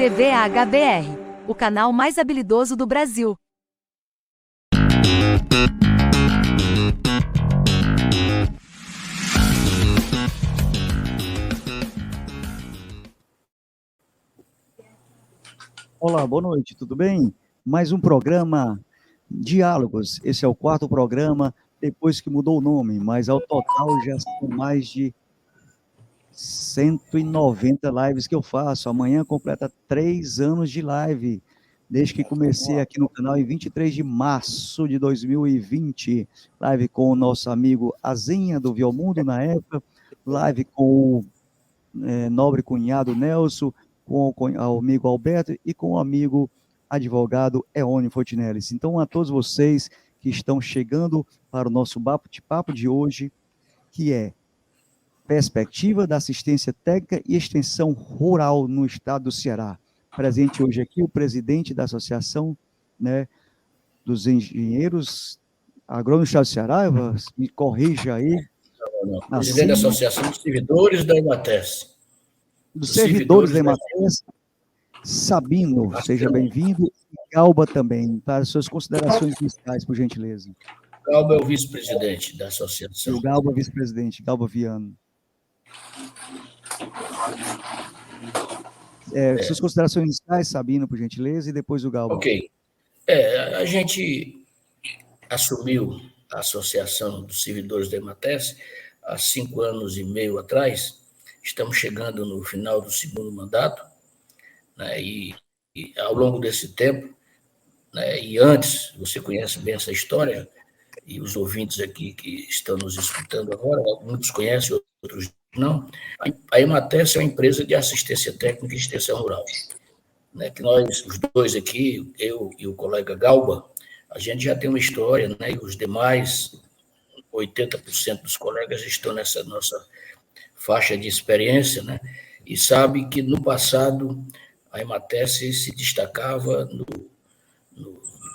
TV HBR, o canal mais habilidoso do Brasil. Olá, boa noite, tudo bem? Mais um programa Diálogos. Esse é o quarto programa, depois que mudou o nome, mas ao total já são mais de 190 lives que eu faço. Amanhã completa 3 anos de live, desde que comecei aqui no canal em 23 de março de 2020. Live com o nosso amigo Azinha, do Viomundo, na época. Live com o nobre cunhado Nelson, com o amigo Alberto e com o amigo advogado Eônio Fontinelles. Então, a todos vocês que estão chegando para o nosso bate-papo de hoje, que é Perspectiva da Assistência Técnica e Extensão Rural no Estado do Ceará. Presente hoje aqui o presidente da Associação, né, dos Engenheiros Agrônomos do Estado do Ceará, me corrija aí. Presidente da Associação dos Servidores da Emates. Dos servidores da Emates, Sabino, seja bem-vindo, e Galba também, para suas considerações iniciais, por gentileza. Galba é o vice-presidente da associação. O Galba, vice-presidente, Galba Viano. Suas considerações iniciais, Sabino, por gentileza, e depois o Galba. Ok. A gente assumiu a Associação dos Servidores da Emates há 5 anos e meio atrás. Estamos chegando no final do segundo mandato, né, e ao longo desse tempo, né, e antes, você conhece bem essa história, e os ouvintes aqui que estão nos escutando agora, muitos conhecem, outros não. A Emates é uma empresa de assistência técnica e extensão rural, né, que nós, os dois aqui, eu e o colega Galba, a gente já tem uma história, né, e os demais 80% dos colegas estão nessa nossa faixa de experiência, né, e sabe que no passado a Emates se destacava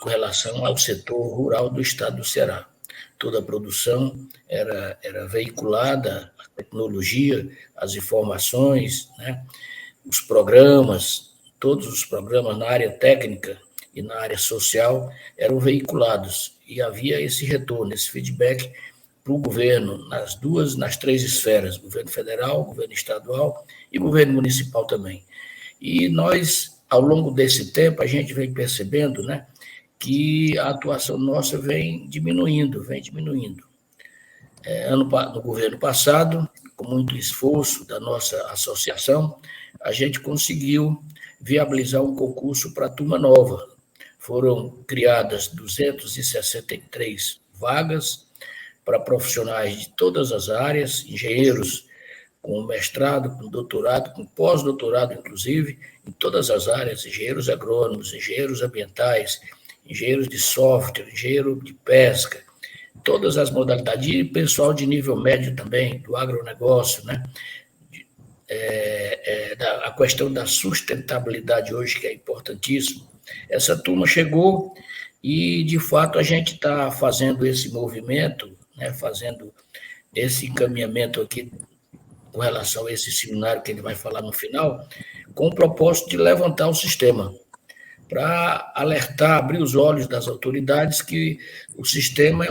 com relação ao setor rural do estado do Ceará. Toda a produção era veiculada, a tecnologia, as informações, né, os programas, todos os programas na área técnica e na área social eram veiculados, e havia esse retorno, esse feedback para o governo, nas 3 esferas, governo federal, governo estadual e governo municipal também. E nós, ao longo desse tempo, a gente vem percebendo, né, que a atuação nossa vem diminuindo. No governo passado, com muito esforço da nossa associação, a gente conseguiu viabilizar um concurso para a turma nova. Foram criadas 263 vagas para profissionais de todas as áreas, engenheiros com mestrado, com doutorado, com pós-doutorado, inclusive, em todas as áreas, engenheiros agrônomos, engenheiros ambientais, engenheiros de software, engenheiro de pesca, todas as modalidades, e pessoal de nível médio também, do agronegócio, né? A questão da sustentabilidade hoje, que é importantíssimo. Essa turma chegou e, de fato, a gente está fazendo esse movimento, né, fazendo esse encaminhamento aqui com relação a esse seminário que ele vai falar no final, com o propósito de levantar o sistema, para alertar, abrir os olhos das autoridades que o sistema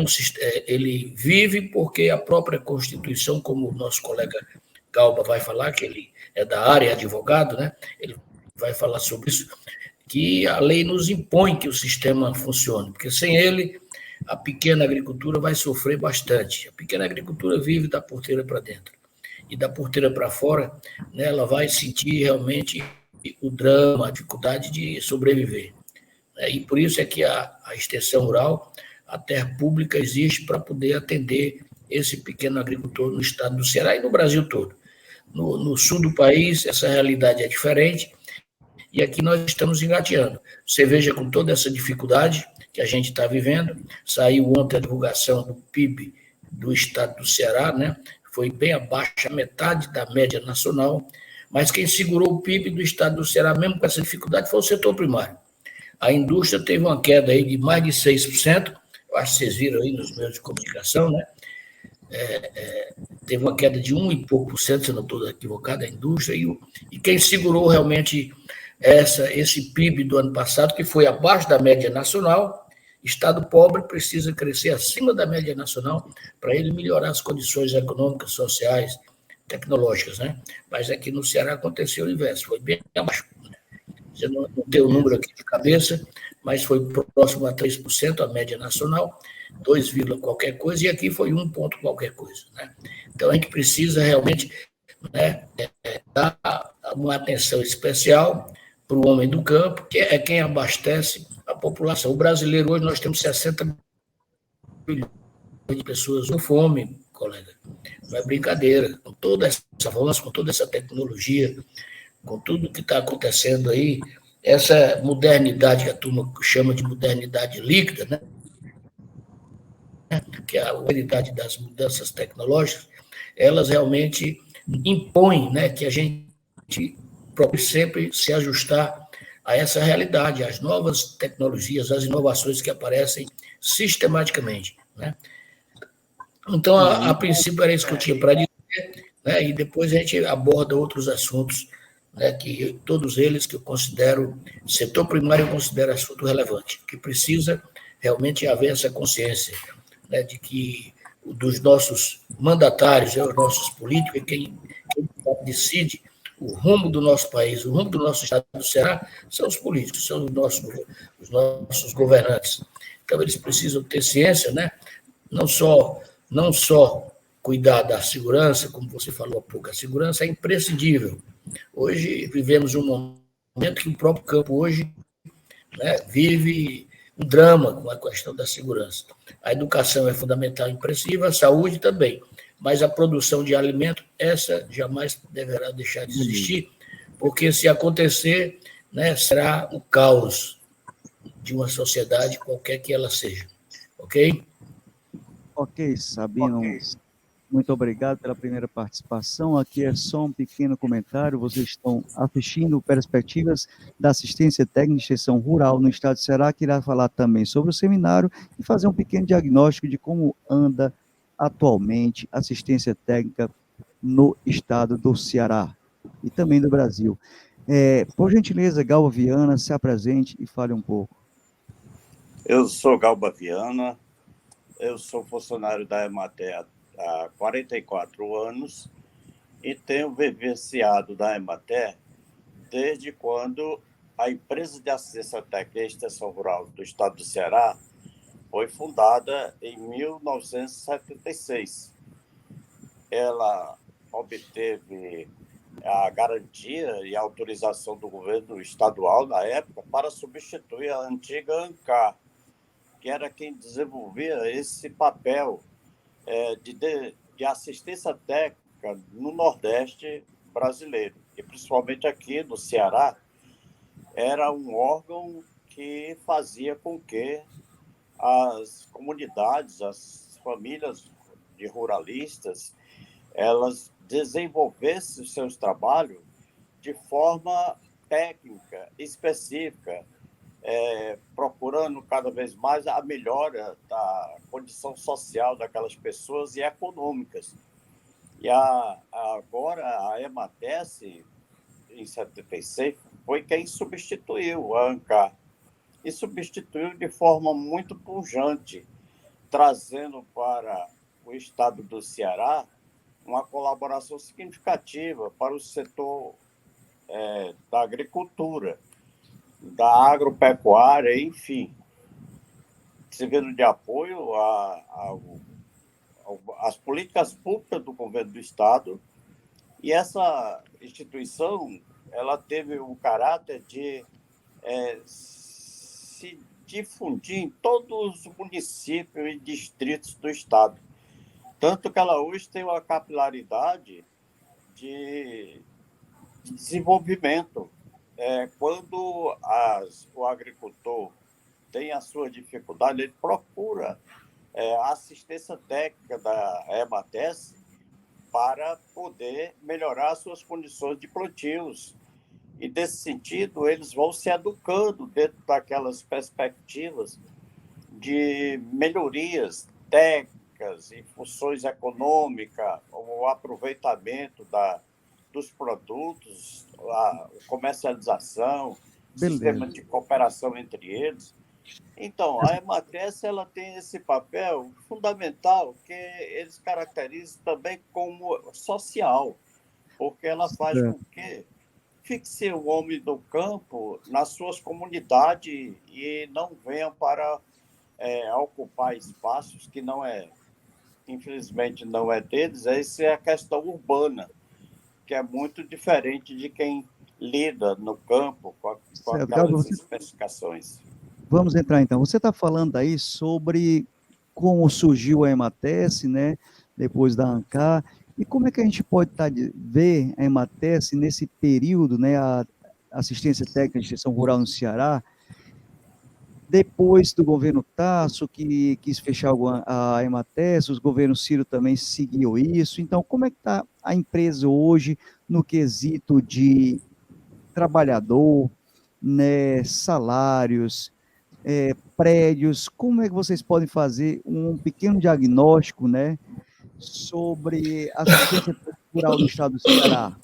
ele vive porque a própria Constituição, como o nosso colega Galba vai falar, que ele é da área, é advogado, né? Ele vai falar sobre isso, que a lei nos impõe que o sistema funcione, porque sem ele a pequena agricultura vai sofrer bastante. A pequena agricultura vive da porteira para dentro. E da porteira para fora, né, ela vai sentir realmente o drama, a dificuldade de sobreviver. E por isso é que a extensão rural, a terra pública, existe para poder atender esse pequeno agricultor no estado do Ceará e no Brasil todo. No sul do país, essa realidade é diferente, e aqui nós estamos engateando. Você veja, com toda essa dificuldade que a gente está vivendo, saiu ontem a divulgação do PIB do estado do Ceará, né? Foi bem abaixo, a metade da média nacional, mas quem segurou o PIB do estado do Ceará, mesmo com essa dificuldade, foi o setor primário. A indústria teve uma queda aí de mais de 6%, eu acho que vocês viram aí nos meios de comunicação, né? Teve uma queda de 1 e pouco por cento, se não estou equivocado, a indústria, e quem segurou realmente esse PIB do ano passado, que foi abaixo da média nacional. Estado pobre precisa crescer acima da média nacional para ele melhorar as condições econômicas, sociais, tecnológicas, né? Mas aqui no Ceará aconteceu o inverso, foi bem abaixo. Eu não tenho o número aqui de cabeça, mas foi próximo a 3%, a média nacional, 2, qualquer coisa, e aqui foi 1 ponto qualquer coisa, né? Então, a gente precisa realmente, né, dar uma atenção especial para o homem do campo, que é quem abastece a população. O brasileiro, hoje, nós temos 60 milhões de pessoas com fome, colega. Não é brincadeira. Com toda essa avanço, com toda essa tecnologia, com tudo que está acontecendo aí, essa modernidade que a turma chama de modernidade líquida, né? Que é a modernidade das mudanças tecnológicas, elas realmente impõem, né, que a gente procure sempre se ajustar a essa realidade, às novas tecnologias, às inovações que aparecem sistematicamente, né? Então, a princípio, era isso que eu tinha para dizer, né? E depois a gente aborda outros assuntos, né? Que todos eles que eu considero, setor primário eu considero assunto relevante, que precisa realmente haver essa consciência, né? De que dos nossos mandatários, os nossos políticos, quem decide o rumo do nosso país, o rumo do nosso estado do Ceará, são os políticos, são os nossos governantes. Então, eles precisam ter ciência, né? Não só, não só cuidar da segurança, como você falou há pouco, a segurança é imprescindível. Hoje vivemos um momento que o próprio campo hoje, né, vive um drama com a questão da segurança. A educação é fundamental e imprescindível, a saúde também, mas a produção de alimento, essa jamais deverá deixar de existir, porque se acontecer, né, será o caos de uma sociedade, qualquer que ela seja. Ok? Ok, Sabino, muito obrigado pela primeira participação. Aqui é só um pequeno comentário. Vocês estão assistindo Perspectivas da Assistência Técnica de Extensão Rural no Estado de Ceará, que irá falar também sobre o seminário e fazer um pequeno diagnóstico de como anda atualmente a assistência técnica no estado do Ceará e também do Brasil. Por gentileza, Galva Viana, se apresente e fale um pouco. Eu sou Galba Viana, eu sou funcionário da Emater há 44 anos e tenho vivenciado da Emater desde quando a empresa de assistência técnica e extensão rural do estado do Ceará foi fundada em 1976. Ela obteve a garantia e a autorização do governo estadual na época para substituir a antiga ANCAR, que era quem desenvolvia esse papel de assistência técnica no Nordeste brasileiro, e principalmente aqui no Ceará, era um órgão que fazia com que as comunidades, as famílias de ruralistas, elas desenvolvessem os seus trabalhos de forma técnica, específica, procurando cada vez mais a melhora da condição social daquelas pessoas e econômicas. E agora a EMATES, em 76, foi quem substituiu a ANCAR, e substituiu de forma muito pujante, trazendo para o estado do Ceará uma colaboração significativa para o setor da agricultura, da agropecuária, enfim, servindo de apoio às políticas públicas do governo do Estado. E essa instituição, ela teve o caráter de se difundir em todos os municípios e distritos do Estado. Tanto que ela hoje tem uma capilaridade de desenvolvimento. Quando o agricultor tem a sua dificuldade, ele procura a assistência técnica da EMATES para poder melhorar suas condições de plantios. E, desse sentido, eles vão se educando dentro daquelas perspectivas de melhorias técnicas e funções econômicas, o aproveitamento dos produtos a comercialização, Beleza. sistema de cooperação entre eles. Então, a Emates ela tem esse papel fundamental que eles caracterizam também como social, porque ela faz com que fixe o homem do campo nas suas comunidades e não venha para ocupar espaços que não infelizmente não é deles. Essa é a questão urbana, que é muito diferente de quem lida no campo com aquelas especificações. Vamos entrar então. Você está falando aí sobre como surgiu a Emates, né? Depois da ANCAR, e como é que a gente pode ver a Emates nesse período, né? A assistência técnica de extensão rural no Ceará, depois do governo Tasso, que quis fechar a Emates, os governos Ciro também seguiu isso. Então, como é que está a empresa hoje no quesito de trabalhador, né, salários, prédios? Como é que vocês podem fazer um pequeno diagnóstico, né, sobre a assistência rural do estado do Ceará?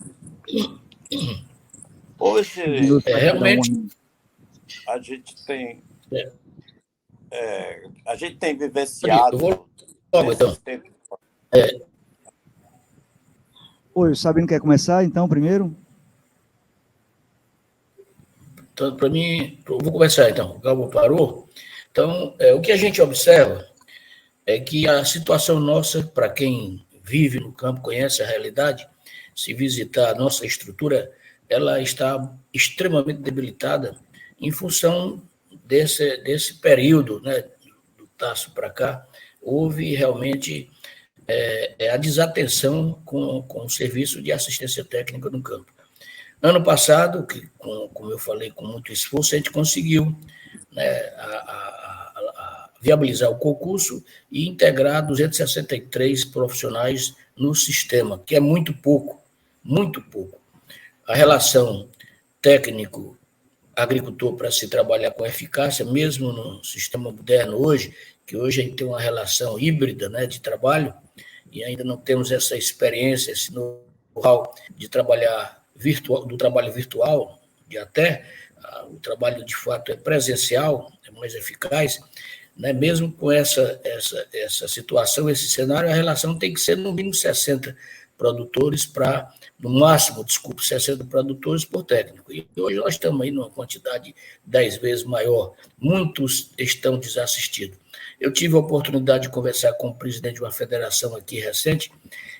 Hoje, realmente, a gente tem vivenciado... Eu vou logo, então. Oi, o Sabino quer começar, então, primeiro? Então, para mim, eu vou começar, então. O Galvo parou. Então, o que a gente observa é que a situação nossa, para quem vive no campo, conhece a realidade, se visitar a nossa estrutura, ela está extremamente debilitada em função desse período, né, do Tasso para cá. Houve realmente a desatenção com o serviço de assistência técnica no campo. Ano passado, como eu falei, com muito esforço, a gente conseguiu, né, viabilizar o concurso e integrar 263 profissionais no sistema, que é muito pouco, muito pouco. A relação técnico-agricultor para se trabalhar com eficácia, mesmo no sistema moderno hoje, que hoje a gente tem uma relação híbrida, né, de trabalho, e ainda não temos essa experiência, esse know-how de trabalhar do trabalho virtual, e até o trabalho de fato é presencial, é mais eficaz, né? Mesmo com essa situação, esse cenário, a relação tem que ser no mínimo 60 produtores no máximo, 60 produtores por técnico. E hoje nós estamos aí numa quantidade 10 vezes maior, muitos estão desassistidos. Eu tive a oportunidade de conversar com o presidente de uma federação aqui recente,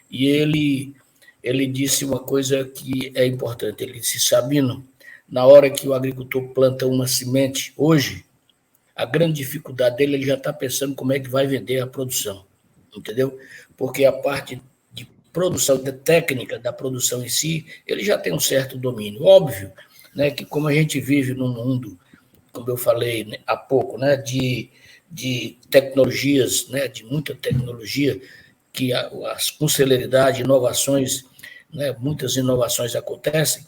e ele disse uma coisa que é importante. Ele disse: Sabino, na hora que o agricultor planta uma semente, hoje, a grande dificuldade dele, ele já está pensando como é que vai vender a produção, entendeu? Porque a parte de produção, da técnica da produção em si, ele já tem um certo domínio. Óbvio, né, que como a gente vive num mundo, como eu falei, né, há pouco, né, de tecnologias, né, de muita tecnologia, que com celeridade, inovações, né, muitas inovações acontecem,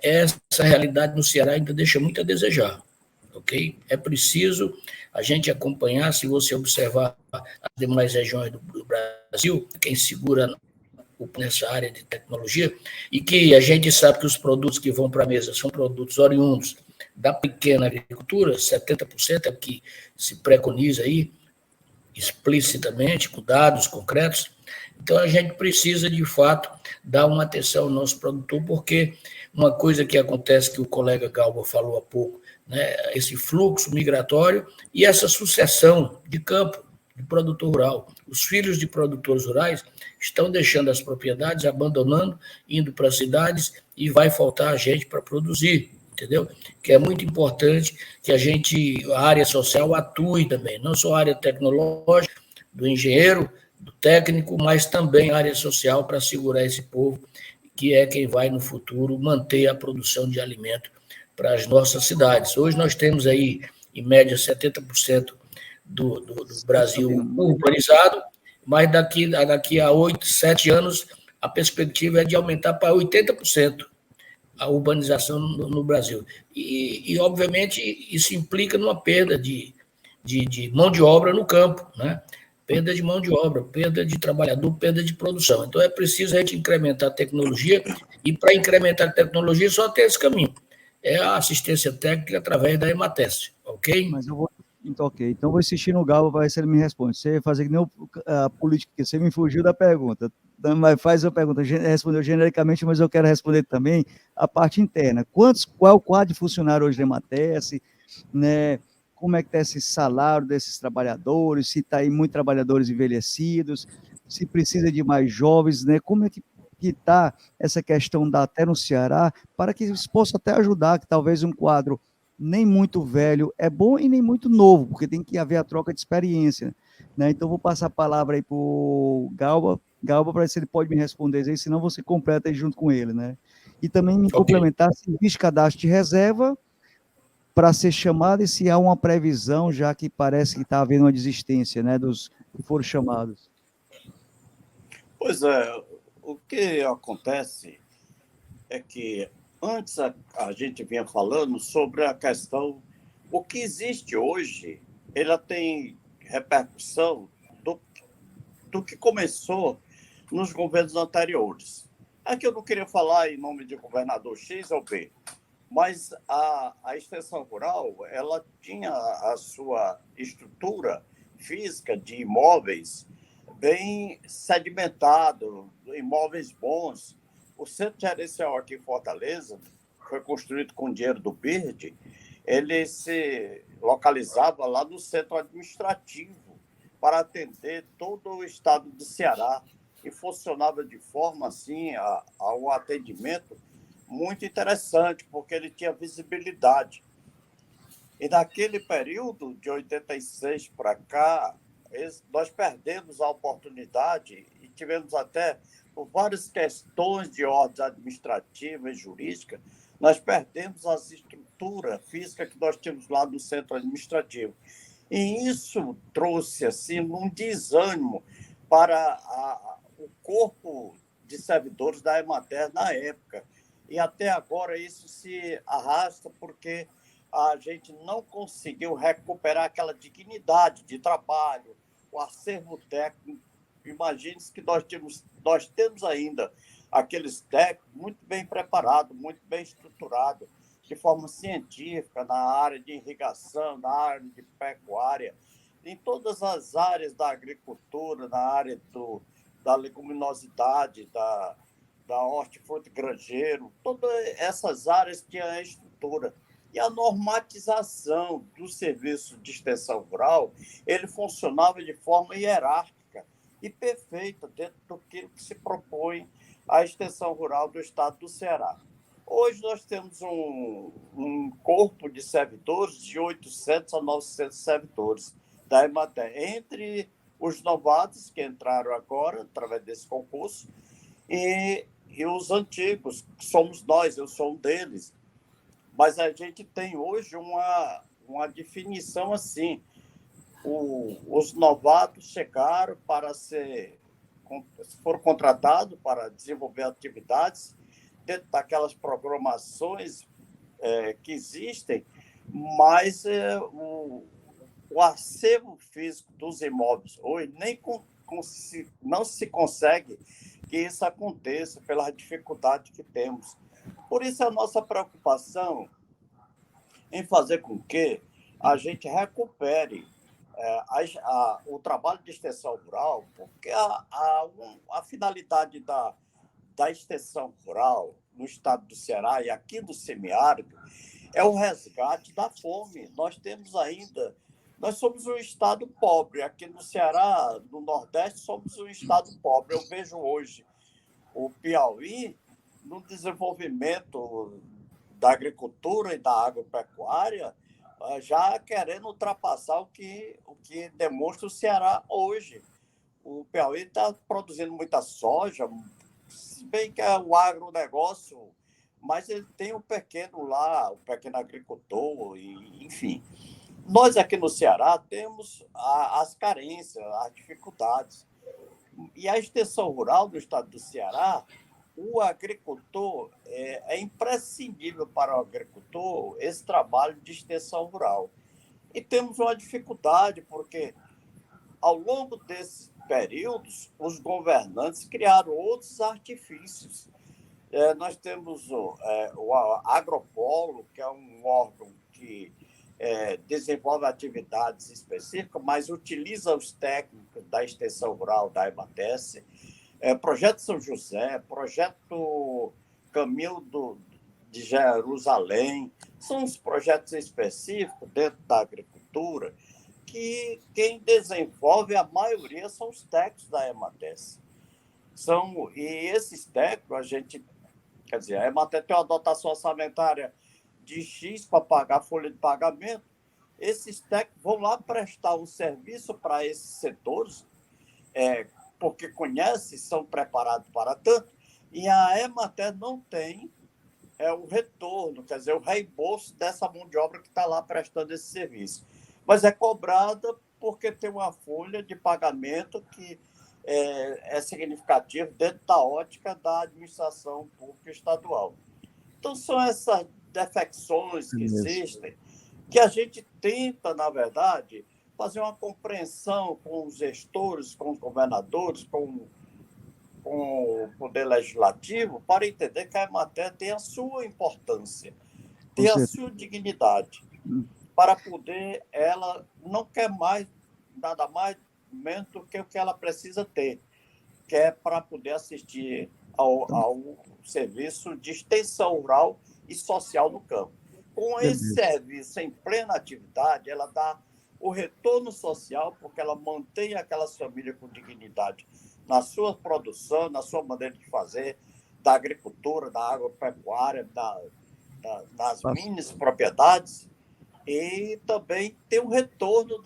essa realidade no Ceará ainda deixa muito a desejar, ok? É preciso a gente acompanhar. Se você observar as demais regiões do Brasil, quem segura nessa área de tecnologia, e que a gente sabe que os produtos que vão para a mesa são produtos oriundos da pequena agricultura, 70% é o que se preconiza aí, explicitamente, com dados concretos. Então, a gente precisa, de fato, dar uma atenção ao nosso produtor, porque uma coisa que acontece, que o colega Galba falou há pouco, né, esse fluxo migratório e essa sucessão de campo, de produtor rural. Os filhos de produtores rurais estão deixando as propriedades, abandonando, indo para as cidades, e vai faltar gente para produzir, entendeu? Que é muito importante que a área social atue também, não só a área tecnológica, do engenheiro, do técnico, mas também a área social, para segurar esse povo, que é quem vai, no futuro, manter a produção de alimento para as nossas cidades. Hoje nós temos aí, em média, 70% do Brasil urbanizado, mas daqui a 8, 7 anos, a perspectiva é de aumentar para 80% a urbanização no Brasil. E, obviamente, isso implica numa perda de mão de obra no campo, né? perda de mão de obra, perda de trabalhador, perda de produção. Então, é preciso a gente incrementar a tecnologia, e para incrementar a tecnologia só tem esse caminho, é a assistência técnica através da Emates, ok? Mas eu vou. Então, ok. Então, eu vou insistir no Galo, vai ver se ele me responde. Você fazer que nem a política, que você me fugiu da pergunta. Então, mas faz a pergunta, respondeu genericamente, mas eu quero responder também a parte interna. Qual é o quadro de funcionário hoje da Emates, né? Como é que está esse salário desses trabalhadores, se está aí muitos trabalhadores envelhecidos, se precisa de mais jovens, né? Como é que está essa questão da até no Ceará, para que isso possa até ajudar, que talvez um quadro nem muito velho é bom e nem muito novo, porque tem que haver a troca de experiência, né? Então, vou passar a palavra aí para o Galba, para ver se ele pode me responder aí, senão você completa aí junto com ele, né? E também me Ok. complementar se existe cadastro de reserva para ser chamado e se há uma previsão, já que parece que está havendo uma desistência, né, dos que foram chamados. Pois é, o que acontece é que antes a gente vinha falando sobre a questão, o que existe hoje, ela tem repercussão do que começou nos governos anteriores. Aqui eu não queria falar em nome de governador X ou B, mas a extensão rural, ela tinha a sua estrutura física de imóveis bem sedimentado, imóveis bons. O centro gerencial aqui em Fortaleza foi construído com dinheiro do BIRD, ele se localizava lá no centro administrativo para atender todo o estado do Ceará e funcionava de forma assim a um atendimento muito interessante, porque ele tinha visibilidade. E naquele período, de 86 para cá, nós perdemos a oportunidade e tivemos até, por várias questões de ordem administrativa e jurídica, nós perdemos a estrutura física que nós tínhamos lá no centro administrativo. E isso trouxe assim, um desânimo para o corpo de servidores da Emater na época. E até agora isso se arrasta porque a gente não conseguiu recuperar aquela dignidade de trabalho, o acervo técnico. Imagine-se que nós temos ainda aqueles técnicos muito bem preparados, muito bem estruturados, de forma científica, na área de irrigação, na área de pecuária, em todas as áreas da agricultura, na área da leguminosidade, da hortifruti granjeiro, todas essas áreas tinham a estrutura. E a normatização do serviço de extensão rural, ele funcionava de forma hierárquica e perfeita dentro do que se propõe a extensão rural do estado do Ceará. Hoje nós temos um corpo de servidores de 800 a 900 servidores da Emater, entre os novatos que entraram agora, através desse concurso, e os antigos, que somos nós, eu sou um deles. Mas a gente tem hoje uma definição assim. Os novatos chegaram foram contratados para desenvolver atividades dentro daquelas programações que existem, mas o acervo físico dos imóveis hoje não se consegue que isso aconteça pela dificuldade que temos. Por isso, a nossa preocupação em fazer com que a gente recupere o trabalho de extensão rural, porque a finalidade da extensão rural no estado do Ceará e aqui no semiárido é o resgate da fome. Nós somos um estado pobre. Aqui no Ceará, no Nordeste, somos um estado pobre. Eu vejo hoje o Piauí no desenvolvimento da agricultura e da agropecuária, já querendo ultrapassar o que demonstra o Ceará hoje. O Piauí está produzindo muita soja, se bem que é o agronegócio, mas ele tem o pequeno lá, o pequeno agricultor, enfim. Nós aqui no Ceará temos as carências, as dificuldades. E a extensão rural do estado do Ceará, o agricultor, é imprescindível para o agricultor esse trabalho de extensão rural. E temos uma dificuldade, porque ao longo desses períodos, os governantes criaram outros artifícios. Nós temos o Agropolo, que é um órgão que desenvolve atividades específicas, mas utiliza os técnicos da extensão rural da EMATESE, Projeto São José, Projeto Caminho de Jerusalém, são os projetos específicos dentro da agricultura que quem desenvolve, a maioria, são os técnicos da EMATESE. E esses técnicos, a EMATESE tem uma dotação orçamentária de X para pagar a folha de pagamento, esses técnicos vão lá prestar um serviço para esses setores, porque conhecem, são preparados para tanto, e a EMATESE não tem o retorno, quer dizer, o reembolso dessa mão de obra que está lá prestando esse serviço. Mas é cobrada porque tem uma folha de pagamento que é significativa dentro da ótica da administração pública estadual. Então, são essas defecções que existem, que a gente tenta, na verdade, fazer uma compreensão com os gestores, com os governadores, com o Poder Legislativo, para entender que a EMATESE tem a sua importância, tem a sua dignidade, para poder, ela não quer nada mais menos do que o que ela precisa ter, que é para poder assistir ao serviço de extensão rural e social no campo. Com esse serviço em plena atividade, ela dá o retorno social, porque ela mantém aquelas famílias com dignidade na sua produção, na sua maneira de fazer, da agricultura, da agropecuária, das mini propriedades, e também tem um retorno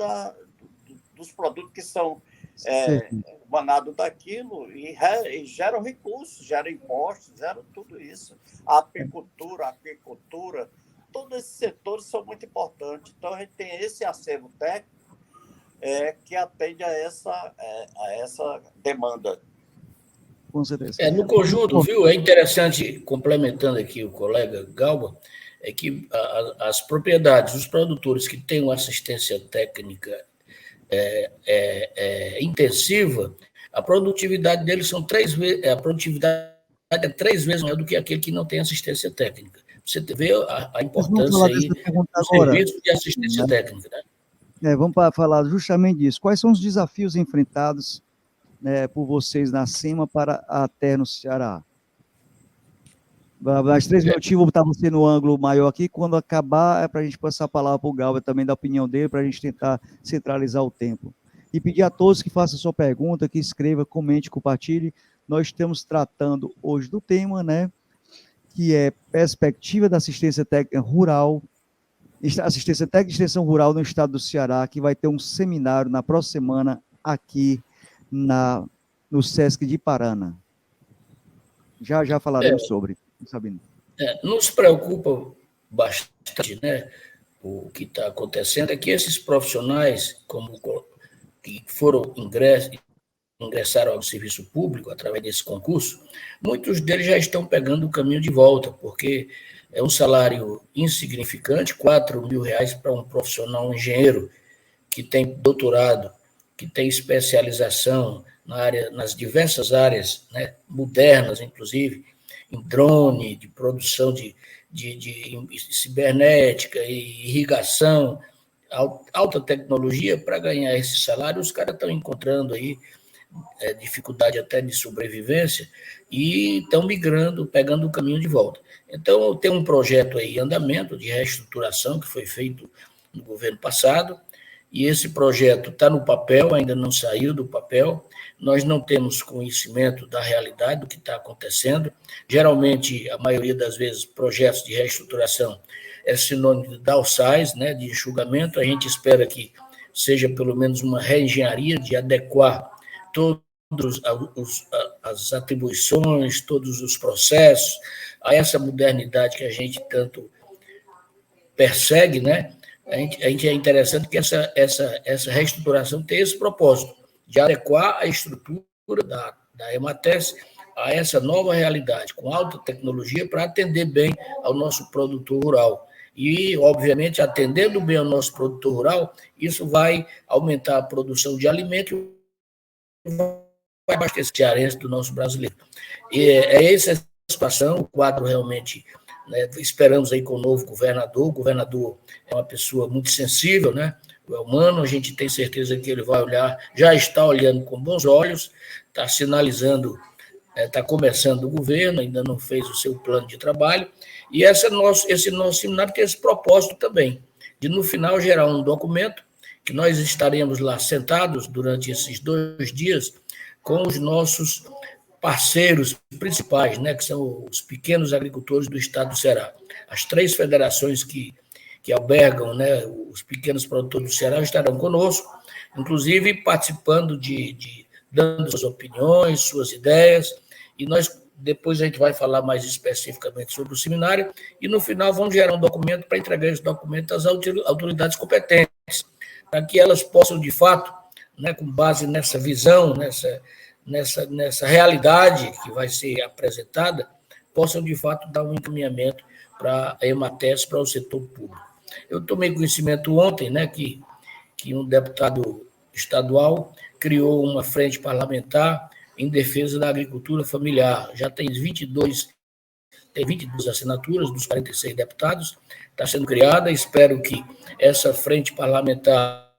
dos produtos que são emanados daquilo e geram recursos, geram impostos, geram tudo isso. A apicultura, todos esses setores são muito importantes. Então, a gente tem esse acervo técnico que atende a essa demanda. Com certeza. No conjunto, viu? É interessante, complementando aqui o colega Galba, é que as propriedades, os produtores que têm uma assistência técnica intensiva, a produtividade deles são 3 vezes, a produtividade é 3 vezes maior do que aquele que não tem assistência técnica. Você vê a importância aí do serviço de assistência técnica, né? Vamos falar justamente disso. Quais são os desafios enfrentados por vocês na CIMA para a terra no Ceará? As 3 minutinhos, vou botar você no ângulo maior aqui. Quando acabar, para a gente passar a palavra para o Galba também, da opinião dele, para a gente tentar centralizar o tempo. E pedir a todos que façam sua pergunta, que escreva, comente, compartilhe. Nós estamos tratando hoje do tema, né, que é perspectiva da assistência técnica rural, assistência técnica e extensão rural no estado do Ceará, que vai ter um seminário na próxima semana aqui no SESC de Parana. Já falaremos sobre, Sabino. Nos preocupa bastante, né, o que está acontecendo, é que esses profissionais, que ingressaram ao serviço público através desse concurso, muitos deles já estão pegando o caminho de volta, porque é um salário insignificante, R$4.000 para um profissional, um engenheiro que tem doutorado, que tem especialização nas diversas áreas, né, modernas, inclusive, em drone, de produção de cibernética e irrigação, alta tecnologia. Para ganhar esse salário, os caras estão encontrando aí dificuldade até de sobrevivência e estão migrando, pegando o caminho de volta. Então, tem um projeto aí em andamento de reestruturação que foi feito no governo passado, e esse projeto está no papel, ainda não saiu do papel. Nós não temos conhecimento da realidade do que está acontecendo. Geralmente, a maioria das vezes, projetos de reestruturação é sinônimo de downsize, né, de enxugamento. A gente espera que seja pelo menos uma reengenharia de adequar todas as atribuições, todos os processos a essa modernidade que a gente tanto persegue, né? A gente é interessante que essa reestruturação tenha esse propósito de adequar a estrutura da EMATESE a essa nova realidade, com alta tecnologia, para atender bem ao nosso produtor rural. E, obviamente, atendendo bem ao nosso produtor rural, isso vai aumentar a produção de alimento e vai abastecer a cearense do nosso brasileiro. E é essa a situação, o quadro realmente, né, esperamos aí com o novo governador. O governador é uma pessoa muito sensível, né? O Elmano, a gente tem certeza que ele vai olhar, já está olhando com bons olhos, está sinalizando, está começando o governo, ainda não fez o seu plano de trabalho, e esse nosso seminário tem esse propósito também, de no final gerar um documento, que nós estaremos lá sentados durante esses 2 dias, com os nossos parceiros principais, né, que são os pequenos agricultores do estado do Ceará. As 3 federações que albergam, né, os pequenos produtores do Ceará estarão conosco, inclusive participando dando suas opiniões, suas ideias, e depois a gente vai falar mais especificamente sobre o seminário, e no final vamos gerar um documento para entregar esse documento às autoridades competentes, para que elas possam, de fato, né, com base nessa visão, nessa realidade que vai ser apresentada, possam, de fato, dar um encaminhamento para a EMATES, para o setor público. Eu tomei conhecimento ontem, né, que um deputado estadual criou uma frente parlamentar em defesa da agricultura familiar. Já tem 22 assinaturas dos 46 deputados, está sendo criada. Espero que essa frente parlamentar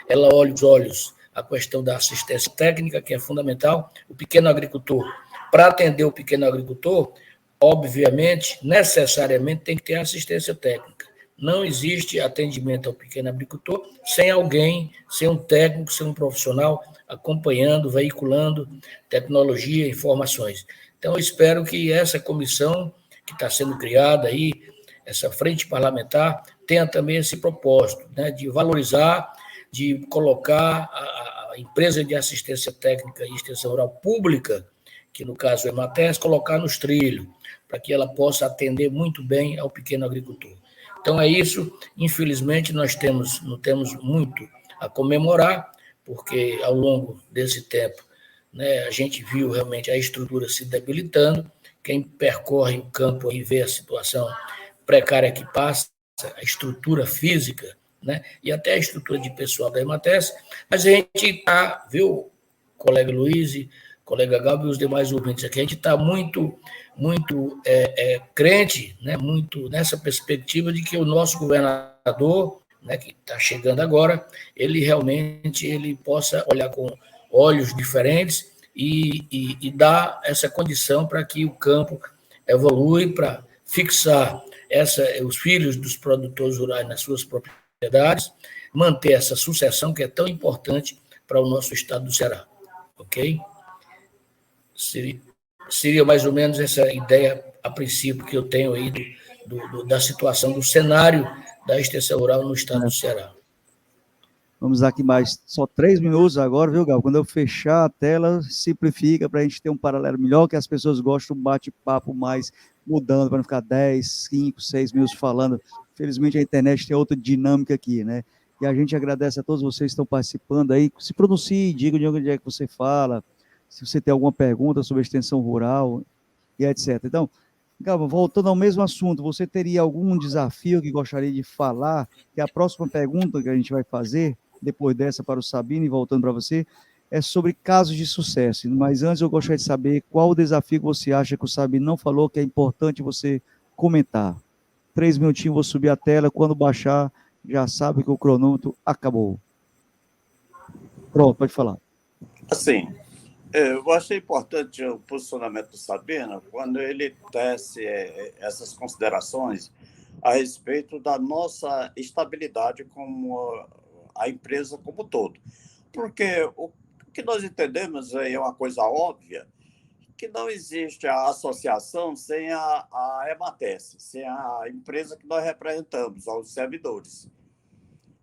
ela olhe os olhos a questão da assistência técnica, que é fundamental. O pequeno agricultor, para atender o pequeno agricultor, obviamente, necessariamente tem que ter assistência técnica. Não existe atendimento ao pequeno agricultor sem alguém, sem um técnico, sem um profissional acompanhando, veiculando tecnologia, informações. Então, eu espero que essa comissão que está sendo criada aí, essa frente parlamentar, tenha também esse propósito, né, de valorizar, de colocar a empresa de assistência técnica e extensão rural pública, que no caso é EMATES, colocar nos trilhos, para que ela possa atender muito bem ao pequeno agricultor. Então é isso, infelizmente nós não temos muito a comemorar, porque ao longo desse tempo, né, a gente viu realmente a estrutura se debilitando. Quem percorre o campo e vê a situação precária que passa, a estrutura física, né, e até a estrutura de pessoal da EMATES, mas a gente está, viu, colega Luiz, colega Galbi e os demais ouvintes aqui, a gente está muito crente, né, muito nessa perspectiva de que o nosso governador, né, que está chegando agora, ele realmente possa olhar com olhos diferentes e dar essa condição para que o campo evolui, para fixar os filhos dos produtores rurais nas suas propriedades, manter essa sucessão que é tão importante para o nosso estado do Ceará. Ok? Seria mais ou menos essa ideia, a princípio, que eu tenho aí da situação, do cenário da extensão rural no estado do Ceará. Vamos aqui mais, só 3 minutos agora, viu, Gal? Quando eu fechar a tela, simplifica para a gente ter um paralelo melhor, que as pessoas gostam do bate-papo mais mudando, para não ficar 10, 5, 6 minutos falando. Felizmente a internet tem outra dinâmica aqui, né? E a gente agradece a todos vocês que estão participando aí. Se pronuncie, diga de onde é que você fala, se você tem alguma pergunta sobre a extensão rural e etc. Então, Gabo, voltando ao mesmo assunto, você teria algum desafio que gostaria de falar? Que a próxima pergunta que a gente vai fazer, depois dessa para o Sabino e voltando para você, é sobre casos de sucesso. Mas antes eu gostaria de saber qual o desafio que você acha que o Sabino não falou, que é importante você comentar. 3 minutinhos, vou subir a tela, quando baixar, já sabe que o cronômetro acabou. Pronto, pode falar. Assim, eu achei importante o posicionamento do Sabino quando ele tece essas considerações a respeito da nossa estabilidade como a empresa como um todo. Porque o que nós entendemos é uma coisa óbvia, que não existe a associação sem a EMATES, sem a empresa que nós representamos, aos servidores.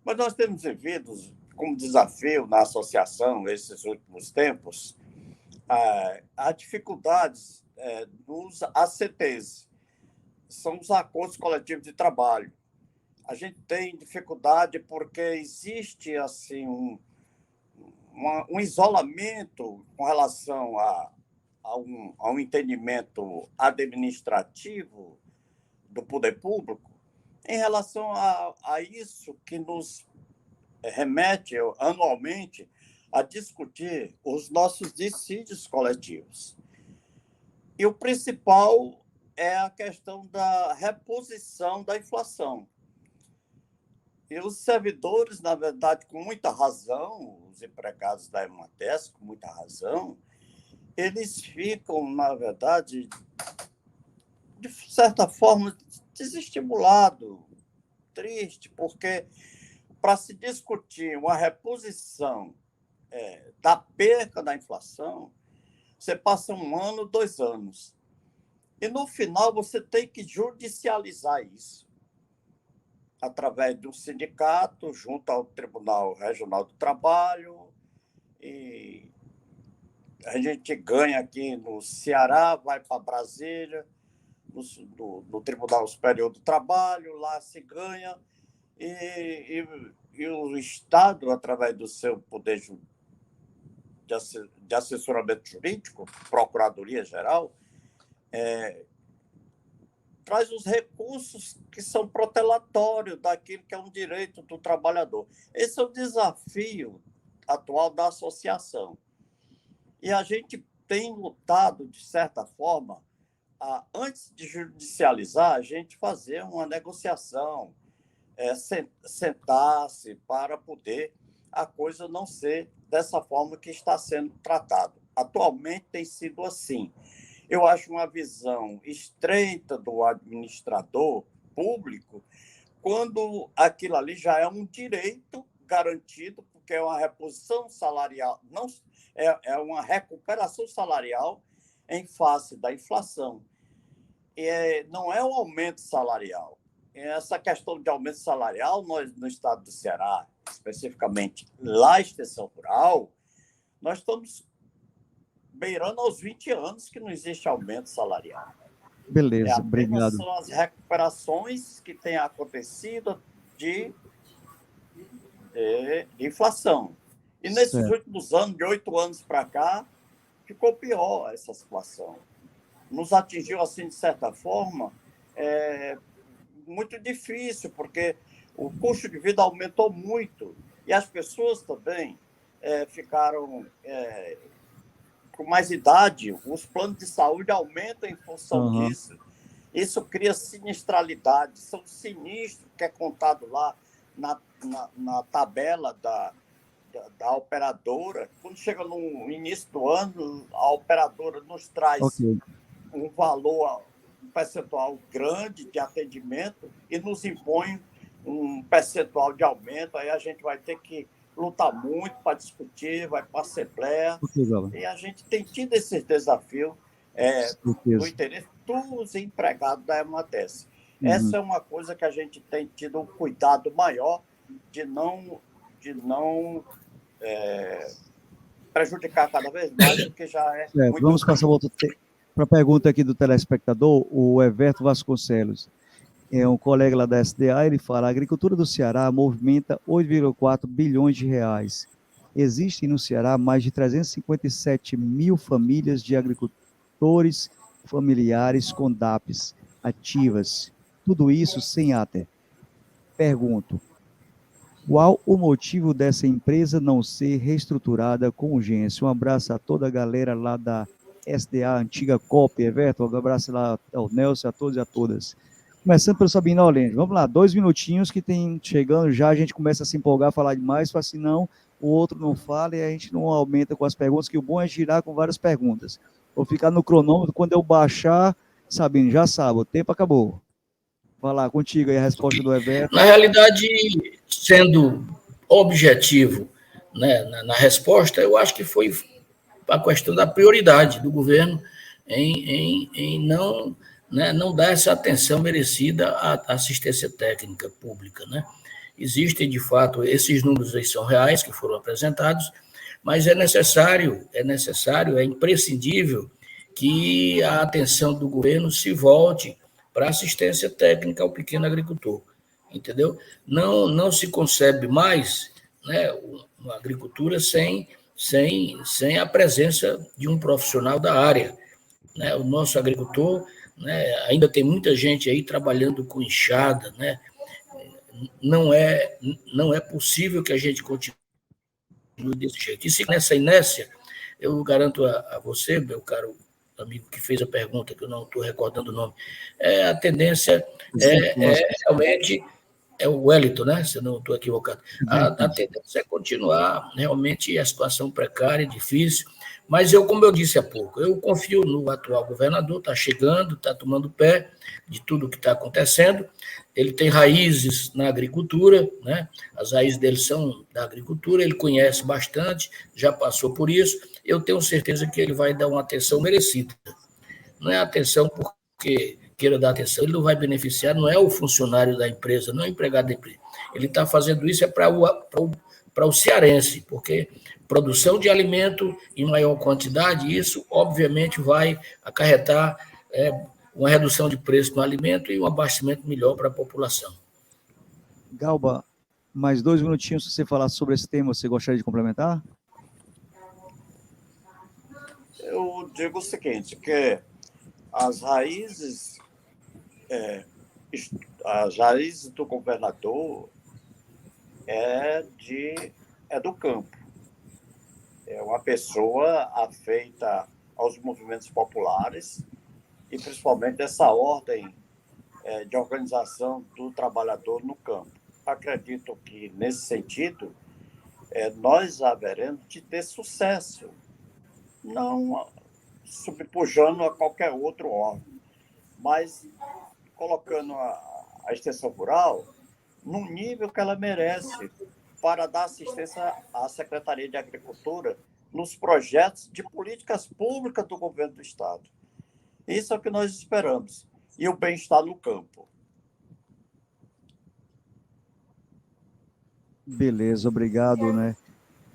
Mas nós temos vivido como desafio na associação, esses últimos tempos, há dificuldades nos ACTs, são os acordos coletivos de trabalho. A gente tem dificuldade porque existe assim um isolamento com relação a um entendimento administrativo do poder público, em relação a isso que nos remete anualmente a discutir os nossos dissídios coletivos. E o principal é a questão da reposição da inflação. E os servidores, na verdade, com muita razão, os empregados da EMATES, com muita razão, eles ficam, na verdade, de certa forma, desestimulados, tristes, porque para se discutir uma reposição da perca da inflação, você passa 1 ano, 2 anos. E, no final, você tem que judicializar isso através do sindicato, junto ao Tribunal Regional do Trabalho. E a gente ganha aqui no Ceará, vai para Brasília, no Tribunal Superior do Trabalho, lá se ganha. E o Estado, através do seu poder de assessoramento jurídico, Procuradoria-Geral, traz os recursos que são protelatórios daquilo que é um direito do trabalhador. Esse é o desafio atual da associação. E a gente tem lutado, de certa forma, antes de judicializar, a gente fazer uma negociação, sentar-se para poder a coisa não ser dessa forma que está sendo tratado. Atualmente tem sido assim. Eu acho uma visão estreita do administrador público quando aquilo ali já é um direito garantido, porque é uma reposição salarial, não é uma recuperação salarial em face da inflação. Não é um aumento salarial. Essa questão de aumento salarial, nós, no estado do Ceará, especificamente lá, extensão rural, nós estamos beirando aos 20 anos que não existe aumento salarial. Beleza, obrigado. São as recuperações que têm acontecido de inflação. E nesses últimos anos, de 8 anos para cá, ficou pior essa situação. Nos atingiu, assim, de certa forma, muito difícil, porque o custo de vida aumentou muito e as pessoas também ficaram com mais idade. Os planos de saúde aumentam em função disso. Isso cria sinistralidade. São sinistros que é contado lá na tabela da operadora. Quando chega no início do ano, a operadora nos traz um valor, um percentual grande de atendimento e nos impõe um percentual de aumento. Aí a gente vai ter que lutar muito para discutir, vai para a Assembleia. E a gente tem tido esses desafios no interesse dos empregados da EMATES. Essa é uma coisa que a gente tem tido um cuidado maior de não prejudicar cada vez mais, porque já é muito... Vamos passar para a pergunta aqui do telespectador, o Everto Vasconcelos. É um colega lá da SDA, ele fala: a agricultura do Ceará movimenta 8,4 bilhões de reais. Existem no Ceará mais de 357 mil famílias de agricultores familiares com DAPs ativas. Tudo isso sem ATE. Pergunto: qual o motivo dessa empresa não ser reestruturada com urgência? Um abraço a toda a galera lá da SDA, antiga COP, Everto. Um abraço lá ao Nelson, a todos e a todas. Começando pelo Sabino Olende. Vamos lá, 2 minutinhos que tem chegando já, a gente começa a se empolgar, a falar demais, fala assim, não, o outro não fala e a gente não aumenta com as perguntas, que o bom é girar com várias perguntas. Vou ficar no cronômetro, quando eu baixar, Sabino, já sabe, o tempo acabou. Vai lá, contigo aí a resposta do Everto. Na realidade, sendo objetivo, né, na resposta, eu acho que foi a questão da prioridade do governo em não dar essa atenção merecida à assistência técnica pública, né? Existem, de fato, esses números aí são reais, que foram apresentados, mas é imprescindível que a atenção do governo se volte para a assistência técnica ao pequeno agricultor, entendeu? Não se concebe mais, né, uma agricultura sem a presença de um profissional da área, né? O nosso agricultor, né, ainda tem muita gente aí trabalhando com enxada, né, não é possível que a gente continue desse jeito. E se nessa inércia, eu garanto a você, meu caro amigo que fez a pergunta, que eu não estou recordando o nome, a tendência realmente é o Wellington, né? Se eu não estou equivocado. A tendência é continuar realmente a situação precária, difícil, mas como eu disse há pouco, eu confio no atual governador, está chegando, está tomando pé de tudo que está acontecendo, ele tem raízes na agricultura, né? As raízes dele são da agricultura, ele conhece bastante, já passou por isso, eu tenho certeza que ele vai dar uma atenção merecida. Não é atenção porque queira dar atenção, ele não vai beneficiar, não é o funcionário da empresa, não é o empregado da empresa. Ele está fazendo isso para o cearense, porque produção de alimento em maior quantidade, isso obviamente vai acarretar uma redução de preço no alimento e um abastecimento melhor para a população. Galba, mais 2 minutinhos, se você falar sobre esse tema, você gostaria de complementar? Eu digo o seguinte, que as raízes do governador é do campo. É uma pessoa afeita aos movimentos populares e principalmente essa ordem de organização do trabalhador no campo. Acredito que, nesse sentido, nós haveremos de ter sucesso, não subpujando a qualquer outro órgão, mas colocando a extensão rural no nível que ela merece para dar assistência à Secretaria de Agricultura nos projetos de políticas públicas do governo do Estado. Isso é o que nós esperamos. E o bem-estar no campo. Beleza, obrigado, né?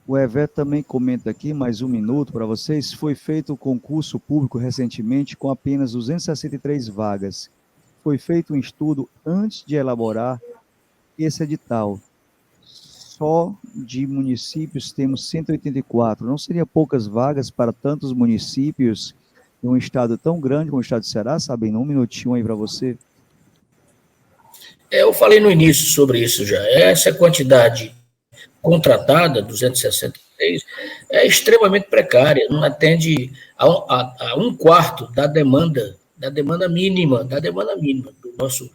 O Everton também comenta aqui, mais 1 minuto para vocês. Foi feito um concurso público recentemente com apenas 263 vagas. Foi feito um estudo antes de elaborar esse edital. Só de municípios temos 184. Não seria poucas vagas para tantos municípios em um estado tão grande como o estado de Ceará? Sabem, 1 minutinho aí para você. Eu falei no início sobre isso já. Essa quantidade contratada, 263, é extremamente precária, não atende a 1/4 da demanda mínima do nosso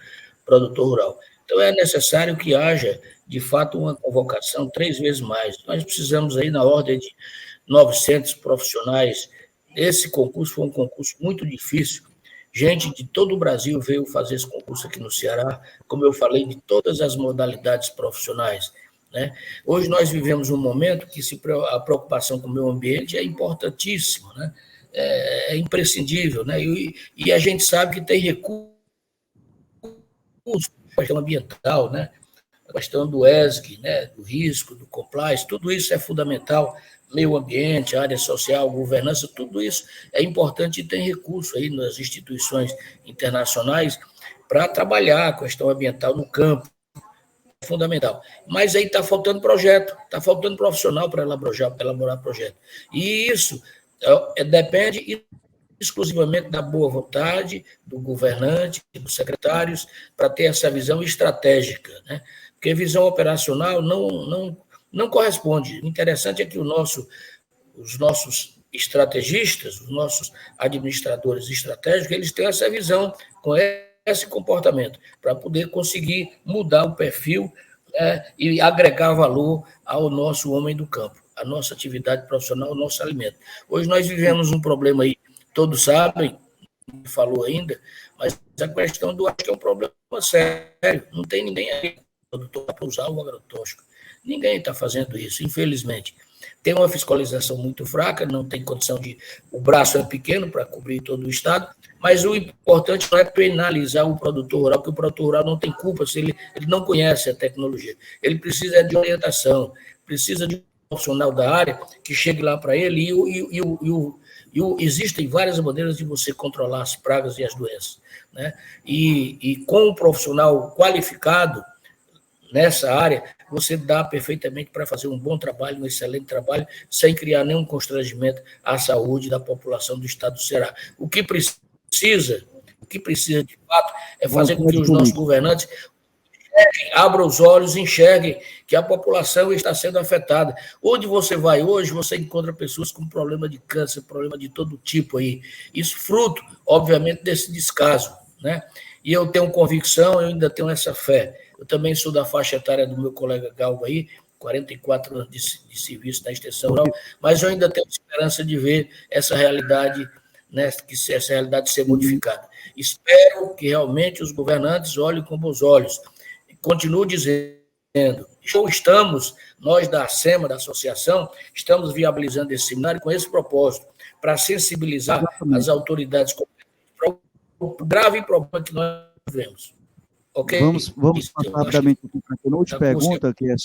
produtor rural. Então, é necessário que haja, de fato, uma convocação 3 vezes mais. Nós precisamos aí na ordem de 900 profissionais. Esse concurso foi um concurso muito difícil. Gente de todo o Brasil veio fazer esse concurso aqui no Ceará, como eu falei, de todas as modalidades profissionais, né? Hoje nós vivemos um momento que a preocupação com o meio ambiente é importantíssima, né? É imprescindível, né? E a gente sabe que tem recursos, a questão ambiental, né? A questão do ESG, né? Do risco, do compliance, tudo isso é fundamental. Meio ambiente, área social, governança, tudo isso é importante e tem recurso aí nas instituições internacionais para trabalhar a questão ambiental no campo, é fundamental. Mas aí está faltando projeto, está faltando profissional para elaborar projeto. E isso depende exclusivamente da boa vontade do governante, dos secretários, para ter essa visão estratégica, né? Porque visão operacional não corresponde. O interessante é que os nossos estrategistas, os nossos administradores estratégicos, eles têm essa visão com esse comportamento, para poder conseguir mudar o perfil, e agregar valor ao nosso homem do campo, à nossa atividade profissional, ao nosso alimento. Hoje nós vivemos um problema aí, todos sabem, não falou ainda, mas a questão acho que é um problema sério, não tem ninguém aí para usar o agrotóxico. Ninguém está fazendo isso, infelizmente. Tem uma fiscalização muito fraca, não tem condição de... O braço é pequeno para cobrir todo o estado, mas o importante não é penalizar o produtor rural, porque o produtor rural não tem culpa se ele não conhece a tecnologia. Ele precisa de orientação, precisa de um profissional da área que chegue lá para ele existem várias maneiras de você controlar as pragas e as doenças, né? E com um profissional qualificado nessa área, você dá perfeitamente para fazer um bom trabalho, um excelente trabalho, sem criar nenhum constrangimento à saúde da população do estado do Ceará. O que precisa de fato, é fazer com que os nossos governantes abram os olhos e enxerguem que a população está sendo afetada. Onde você vai hoje, você encontra pessoas com problema de câncer, problema de todo tipo aí. Isso fruto, obviamente, desse descaso, né? E eu tenho convicção, eu ainda tenho essa fé. Eu também sou da faixa etária do meu colega Galgo aí, 44 anos de serviço na extensão rural, mas eu ainda tenho esperança de ver essa realidade, né, que essa realidade ser modificada. Espero que realmente os governantes olhem com bons olhos. Continuo dizendo, estamos, nós da ASEMA, da associação, estamos viabilizando esse seminário com esse propósito, para sensibilizar as autoridades para o grave problema que nós vivemos. Ok? Vamos passar rapidamente para a penúltima pergunta, que é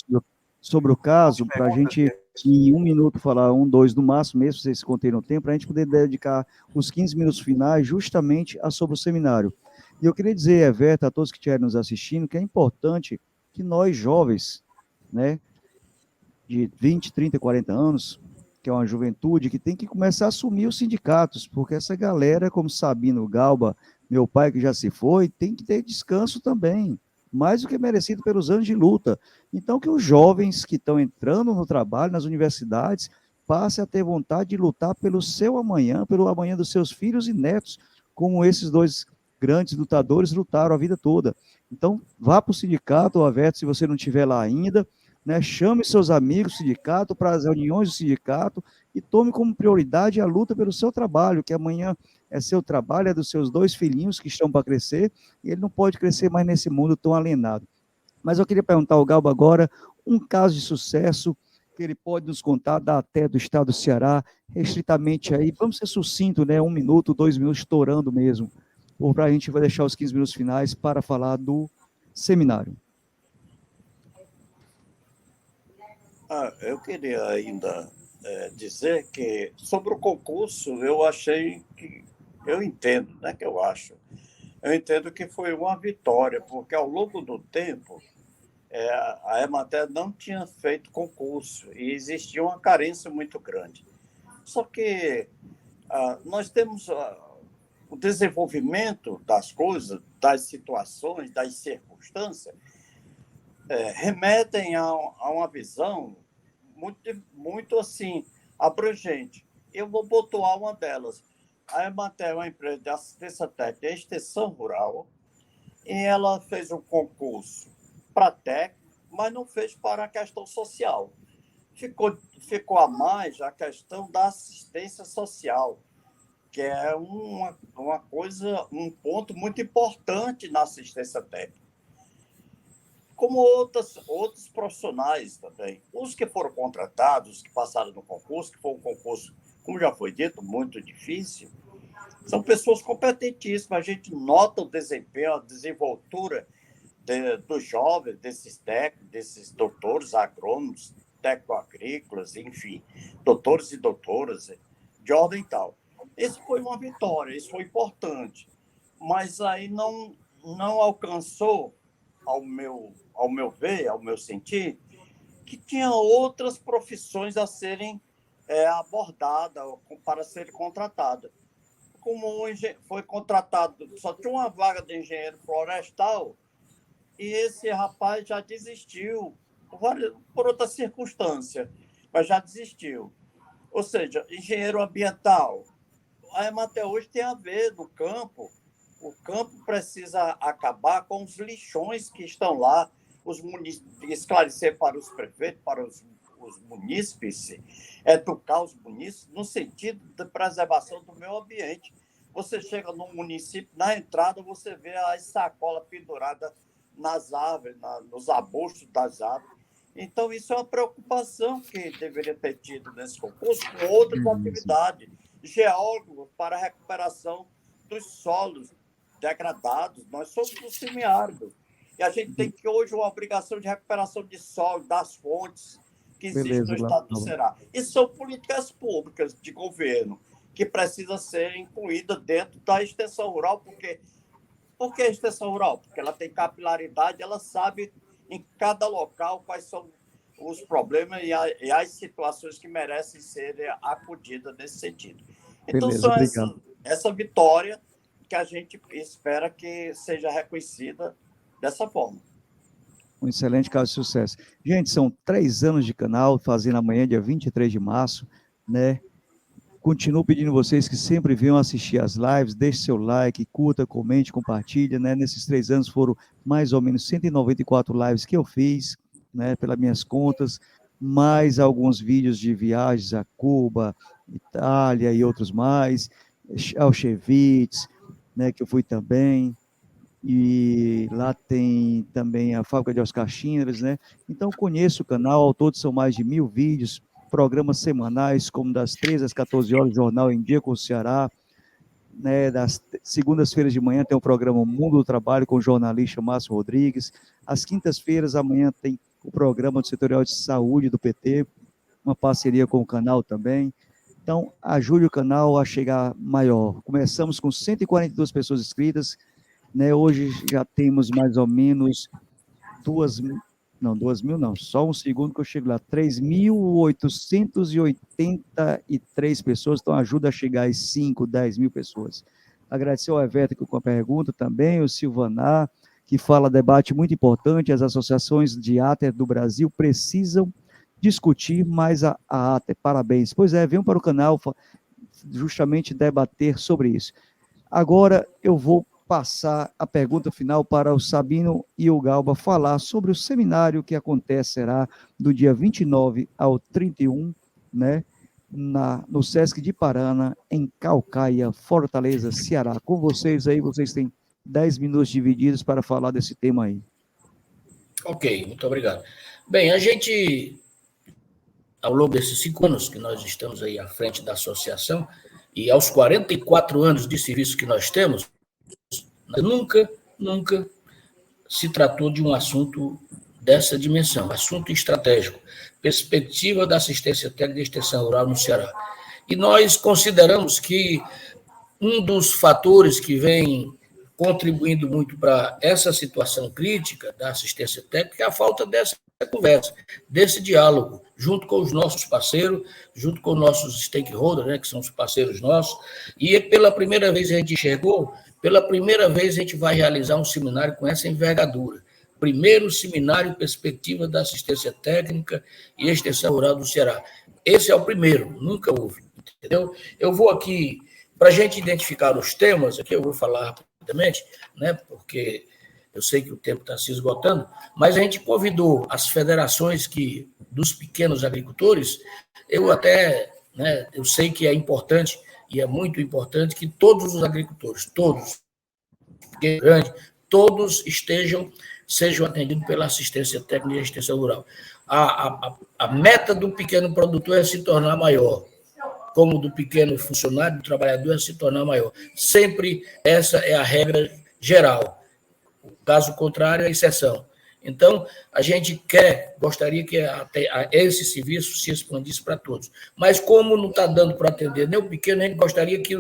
sobre o caso, para a gente, em 1 minuto, falar 1, 2 no máximo, mesmo se vocês contêm no tempo, para a gente poder dedicar os 15 minutos finais justamente sobre o seminário. E eu queria dizer, Everton, a todos que estiverem nos assistindo, que é importante que nós, jovens, né, de 20, 30, 40 anos, que é uma juventude, que tem que começar a assumir os sindicatos, porque essa galera, como Sabino Galba, meu pai que já se foi, tem que ter descanso também, mais do que merecido pelos anos de luta. Então, que os jovens que estão entrando no trabalho, nas universidades, passem a ter vontade de lutar pelo seu amanhã, pelo amanhã dos seus filhos e netos, como esses dois grandes lutadores lutaram a vida toda. Então, vá para o sindicato, Aveto, se você não estiver lá ainda, né, chame seus amigos do sindicato para as reuniões do sindicato e tome como prioridade a luta pelo seu trabalho, que amanhã é seu trabalho, é dos seus 2 filhinhos que estão para crescer, e ele não pode crescer mais nesse mundo tão alienado. Mas eu queria perguntar ao Galba agora um caso de sucesso que ele pode nos contar da até do estado do Ceará, restritamente aí, vamos ser sucinto, né, 1 minuto, 2 minutos, estourando mesmo, ou para a gente vai deixar os 15 minutos finais para falar do seminário. Eu queria ainda dizer que, sobre o concurso, eu achei que, eu entendo, não é que eu acho, eu entendo que foi uma vitória, porque ao longo do tempo, a Emater não tinha feito concurso e existia uma carência muito grande. Só que nós temos o desenvolvimento das coisas, das situações, das circunstâncias, remetem a uma visão muito assim, abrangente. Eu vou pontuar uma delas. A Emater é uma empresa de assistência técnica e extensão rural, e ela fez um concurso para técnico, mas não fez para a questão social. Ficou a mais a questão da assistência social, que é uma coisa, um ponto muito importante na assistência técnica. Como outros profissionais também. Os que foram contratados, os que passaram no concurso, que foi um concurso, como já foi dito, muito difícil, são pessoas competentíssimas. A gente nota o desempenho, a desenvoltura dos jovens, desses técnicos, desses doutores agrônomos, técnico-agrícolas, enfim, doutores e doutoras de ordem tal. Isso foi uma vitória, isso foi importante, mas aí não alcançou, ao meu ver, ao meu sentir, que tinha outras profissões a serem abordadas para serem contratadas. Como foi contratado, só tinha uma vaga de engenheiro florestal e esse rapaz já desistiu por outra circunstância, mas já desistiu. Ou seja, engenheiro ambiental, a Emater hoje tem a ver no campo. O campo precisa acabar com os lixões que estão lá, esclarecer para os prefeitos, para os munícipes, educar os munícipes no sentido de preservação do meio ambiente. Você chega num município, na entrada você vê as sacolas penduradas nas árvores, nos arbustos das árvores. Então, isso é uma preocupação que deveria ter tido nesse concurso, com outras atividades. Geólogos para a recuperação dos solos degradados. Nós somos do semiárido. E a gente tem que hoje uma obrigação de recuperação de solo, das fontes que existem no estado do Ceará. E são políticas públicas de governo que precisam ser incluídas dentro da extensão rural. Por que a extensão rural? Porque ela tem capilaridade, ela sabe em cada local quais são os problemas e as situações que merecem ser acudidas nesse sentido. Então, são essa vitória que a gente espera que seja reconhecida dessa forma. Um excelente caso de sucesso. Gente, são 3 anos de canal, fazendo amanhã, dia 23 de março, né? Continuo pedindo vocês que sempre venham assistir as lives, deixe seu like, curta, comente, compartilha, né? Nesses 3 anos foram mais ou menos 194 lives que eu fiz, né? Pelas minhas contas, mais alguns vídeos de viagens a Cuba, Itália e outros mais, Auschwitz, né? Que eu fui também, e lá tem também a fábrica de Oscar Schindler, né? Então conheço o canal, ao todo são mais de 1.000 vídeos, programas semanais, como das 13 às 14 horas, Jornal em Dia com o Ceará, né? Das segundas-feiras de manhã tem o programa Mundo do Trabalho com o jornalista Márcio Rodrigues, às quintas-feiras amanhã tem o programa do Setorial de Saúde do PT, uma parceria com o canal também. Então, ajude o canal a chegar maior. Começamos com 142 pessoas inscritas, né? Hoje já temos mais ou menos 2.000 não, só um segundo que eu chego lá, 3.883 pessoas, então ajuda a chegar às 5, 10 mil pessoas. Agradecer ao Everton com a pergunta também, o Silvanar, que fala debate muito importante, as associações de ATER do Brasil precisam discutir mais a ATER, parabéns. Pois é, venham para o canal justamente debater sobre isso. Agora eu vou passar a pergunta final para o Sabino e o Galba falar sobre o seminário que acontecerá do dia 29 ao 31, né, no Sesc de Parana, em Caucaia, Fortaleza, Ceará. Com vocês aí, vocês têm 10 minutos divididos para falar desse tema aí. Ok, muito obrigado. Bem, a gente, ao longo desses 5 anos que nós estamos aí à frente da associação, e aos 44 anos de serviço que nós temos, nunca se tratou de um assunto dessa dimensão, assunto estratégico, perspectiva da assistência técnica e extensão rural no Ceará. E nós consideramos que um dos fatores que vem contribuindo muito para essa situação crítica da assistência técnica é a falta dessa conversa, desse diálogo, junto com os nossos parceiros, junto com os nossos stakeholders, né, que são os parceiros nossos, e pela primeira vez a gente enxergou. Pela primeira vez, a gente vai realizar um seminário com essa envergadura. Primeiro seminário Perspectiva da Assistência Técnica e Extensão Rural do Ceará. Esse é o primeiro, nunca houve, entendeu? Eu vou aqui, para a gente identificar os temas, aqui eu vou falar rapidamente, né, porque eu sei que o tempo está se esgotando, mas a gente convidou as federações dos pequenos agricultores, eu sei que é importante, e é muito importante que todos os agricultores, todos, todos sejam atendidos pela assistência técnica e extensão rural. A meta do pequeno produtor é se tornar maior, como do pequeno funcionário, do trabalhador, é se tornar maior. Sempre essa é a regra geral. Caso contrário, é exceção. Então, a gente gostaria que esse serviço se expandisse para todos. Mas como não está dando para atender nem o pequeno, a gente gostaria que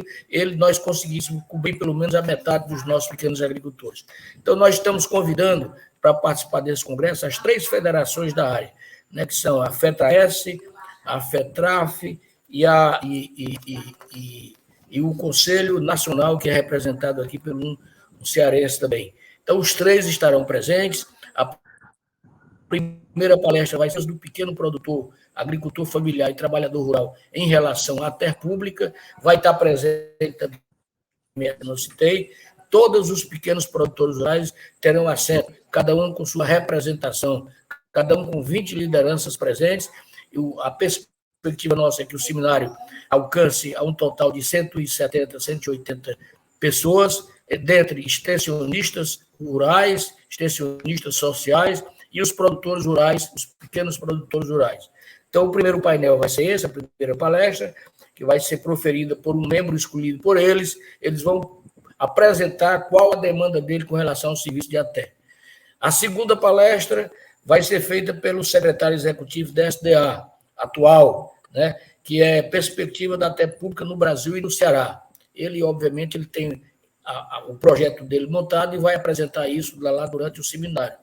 nós conseguíssemos cobrir pelo menos a metade dos nossos pequenos agricultores. Então, nós estamos convidando para participar desse congresso as 3 federações da área, né, que são a FETRAS, a FETRAF e o Conselho Nacional, que é representado aqui pelo um cearense também. Então, os 3 estarão presentes. A primeira palestra vai ser do pequeno produtor, agricultor familiar e trabalhador rural em relação à terra pública. Vai estar presente também, não citei, todos os pequenos produtores rurais terão acesso, cada um com sua representação, cada um com 20 lideranças presentes. A perspectiva nossa é que o seminário alcance a um total de 170, 180 pessoas, dentre extensionistas rurais, extensionistas sociais e os produtores rurais, os pequenos produtores rurais. Então, o primeiro painel vai ser esse, a primeira palestra, que vai ser proferida por um membro escolhido por eles. Eles vão apresentar qual a demanda dele com relação ao serviço de ATE. A segunda palestra vai ser feita pelo secretário executivo da SDA, atual, né, que é Perspectiva da ATE Pública no Brasil e no Ceará. Ele, obviamente, ele tem o projeto dele montado e vai apresentar isso lá durante o seminário.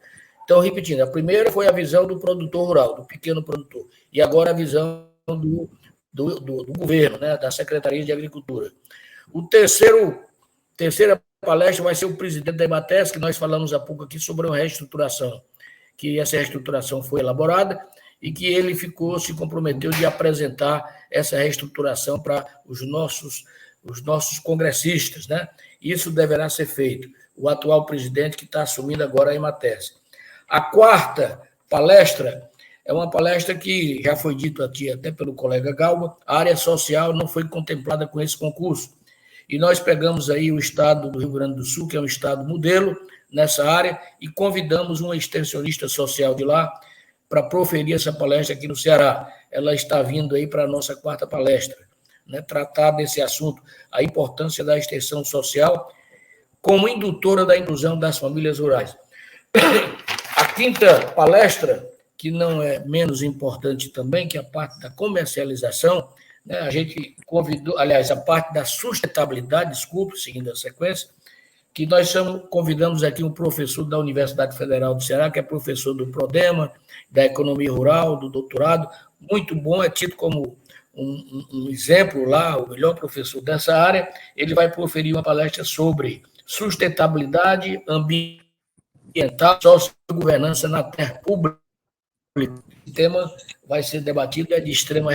Então, repetindo, a primeira foi a visão do produtor rural, do pequeno produtor, e agora a visão do governo, né, da Secretaria de Agricultura. O terceira palestra vai ser o presidente da EMATES, que nós falamos há pouco aqui sobre a reestruturação, que essa reestruturação foi elaborada e que ele se comprometeu de apresentar essa reestruturação para os nossos congressistas, né? Isso deverá ser feito. O atual presidente que está assumindo agora a Emates. A quarta palestra é uma palestra que já foi dito aqui até pelo colega Galba, a área social não foi contemplada com esse concurso. E nós pegamos aí o estado do Rio Grande do Sul, que é um estado modelo nessa área, e convidamos uma extensionista social de lá para proferir essa palestra aqui no Ceará. Ela está vindo aí para a nossa quarta palestra, né, tratar desse assunto, a importância da extensão social como indutora da inclusão das famílias rurais. A quinta palestra, que não é menos importante também, que é a parte da comercialização, né, a gente convidou, aliás, a parte da sustentabilidade, desculpe, seguindo a sequência, que nós convidamos aqui um professor da Universidade Federal do Ceará, que é professor do Prodema, da Economia Rural, do doutorado, muito bom, é tido como um exemplo lá, o melhor professor dessa área. Ele vai proferir uma palestra sobre sustentabilidade ambiental, sociogovernança na terra pública. O tema vai ser debatido, é de extrema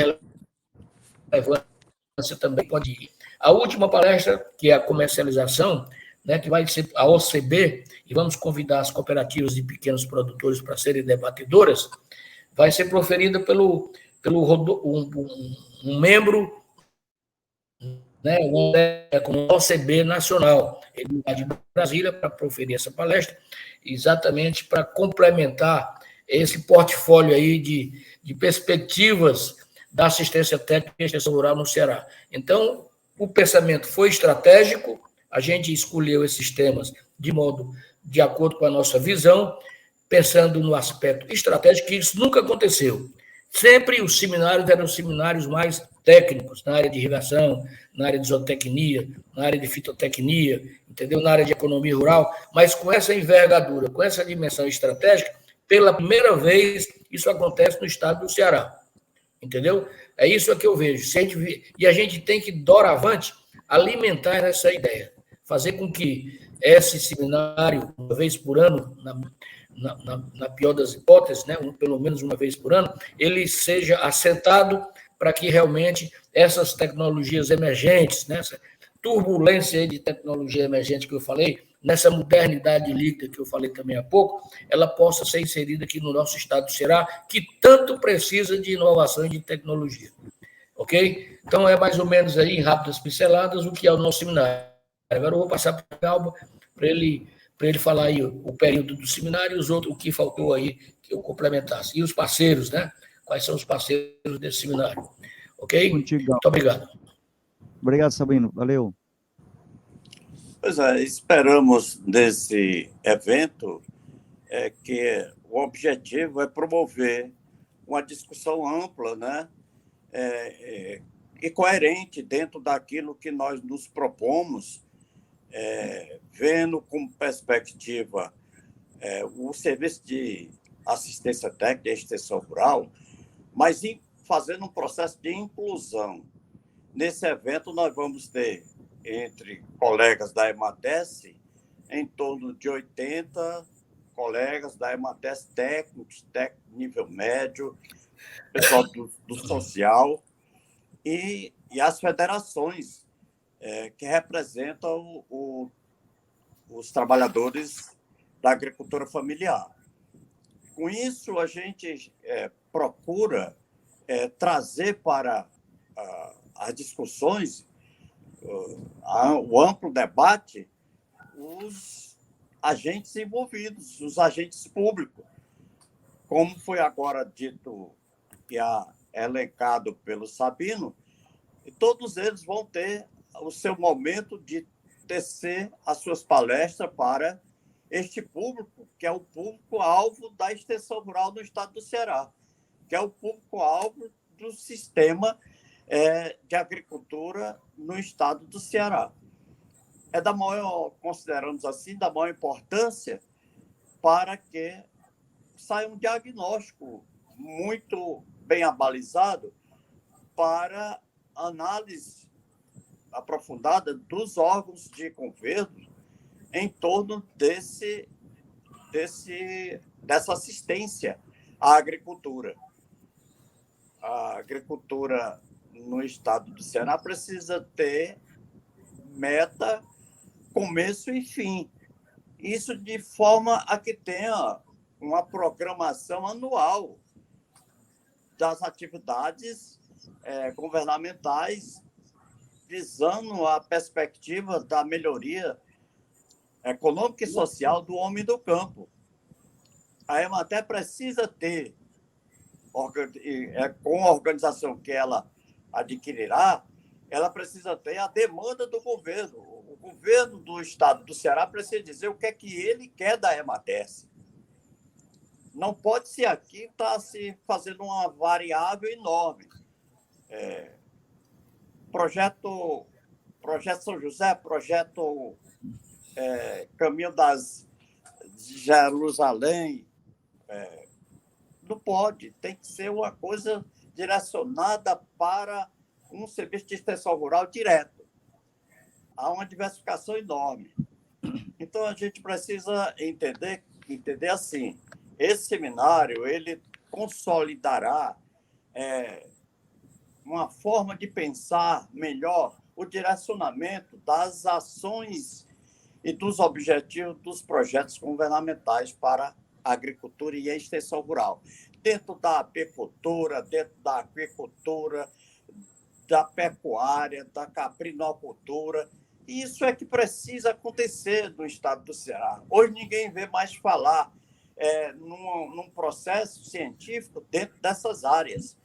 relevância também, pode ir. A última palestra, que é a comercialização, né, que vai ser a OCB, e vamos convidar as cooperativas de pequenos produtores para serem debatidoras, vai ser proferida pelo um membro, né, com OCB nacional, ele vai de Brasília para proferir essa palestra, exatamente para complementar esse portfólio aí de perspectivas da assistência técnica e extensão rural no Ceará. Então, o pensamento foi estratégico, a gente escolheu esses temas de acordo com a nossa visão, pensando no aspecto estratégico, que isso nunca aconteceu. Sempre os seminários eram seminários mais técnicos, na área de irrigação, na área de zootecnia, na área de fitotecnia, entendeu? Na área de economia rural, mas com essa envergadura, com essa dimensão estratégica, pela primeira vez, isso acontece no estado do Ceará, entendeu? É isso que eu vejo. E a gente tem que, doravante, alimentar essa ideia, fazer com que esse seminário, uma vez por ano, na pior das hipóteses, né, pelo menos uma vez por ano, ele seja assentado para que realmente essas tecnologias emergentes, nessa turbulência de tecnologia emergente que eu falei, nessa modernidade líquida que eu falei também há pouco, ela possa ser inserida aqui no nosso estado do Ceará, que tanto precisa de inovação e de tecnologia. Ok? Então, é mais ou menos aí, em rápidas pinceladas, o que é o nosso seminário. Agora eu vou passar para o Calma, para ele falar aí o período do seminário e o que faltou aí que eu complementasse. E os parceiros, né? Quais são os parceiros desse seminário? Ok? Contigo. Muito obrigado. Obrigado, Sabino. Valeu. Pois é, esperamos desse evento que o objetivo é promover uma discussão ampla, né? E coerente dentro daquilo que nós nos propomos, vendo como perspectiva o serviço de assistência técnica e extensão rural, mas fazendo um processo de inclusão. Nesse evento, nós vamos ter, entre colegas da Emates, em torno de 80 colegas da Emates técnicos, nível médio, pessoal do social, e as federações que representam os trabalhadores da agricultura familiar. Com isso, a gente procura trazer para as discussões, o amplo debate, os agentes envolvidos, os agentes públicos. Como foi agora dito e elencado pelo Sabino, e todos eles vão ter o seu momento de tecer as suas palestras para este público, que é o público-alvo da extensão rural no estado do Ceará, que é o público-alvo do sistema de agricultura no estado do Ceará. É da maior, consideramos assim, da maior importância para que saia um diagnóstico muito bem abalizado para análise aprofundada dos órgãos de governo em torno desse dessa assistência à agricultura. A agricultura no estado do Ceará precisa ter meta, começo e fim. Isso de forma a que tenha uma programação anual das atividades governamentais visando a perspectiva da melhoria econômica e social do homem do campo. A Emater precisa ter, com a organização que ela adquirirá, ela precisa ter a demanda do governo. O governo do estado do Ceará precisa dizer o que é que ele quer da Emater. Não pode ser aqui estar se fazendo uma variável enorme. Projeto São José, projeto Caminho de Jerusalém, não pode, tem que ser uma coisa direcionada para um serviço de extensão rural direto. Há uma diversificação enorme. Então, a gente precisa entender assim, esse seminário ele consolidará uma forma de pensar melhor o direcionamento das ações e dos objetivos dos projetos governamentais para a agricultura e a extensão rural. Dentro da apicultura, dentro da aquicultura, da pecuária, da caprinocultura. E isso é que precisa acontecer no estado do Ceará. Hoje ninguém vê mais falar num processo científico dentro dessas áreas,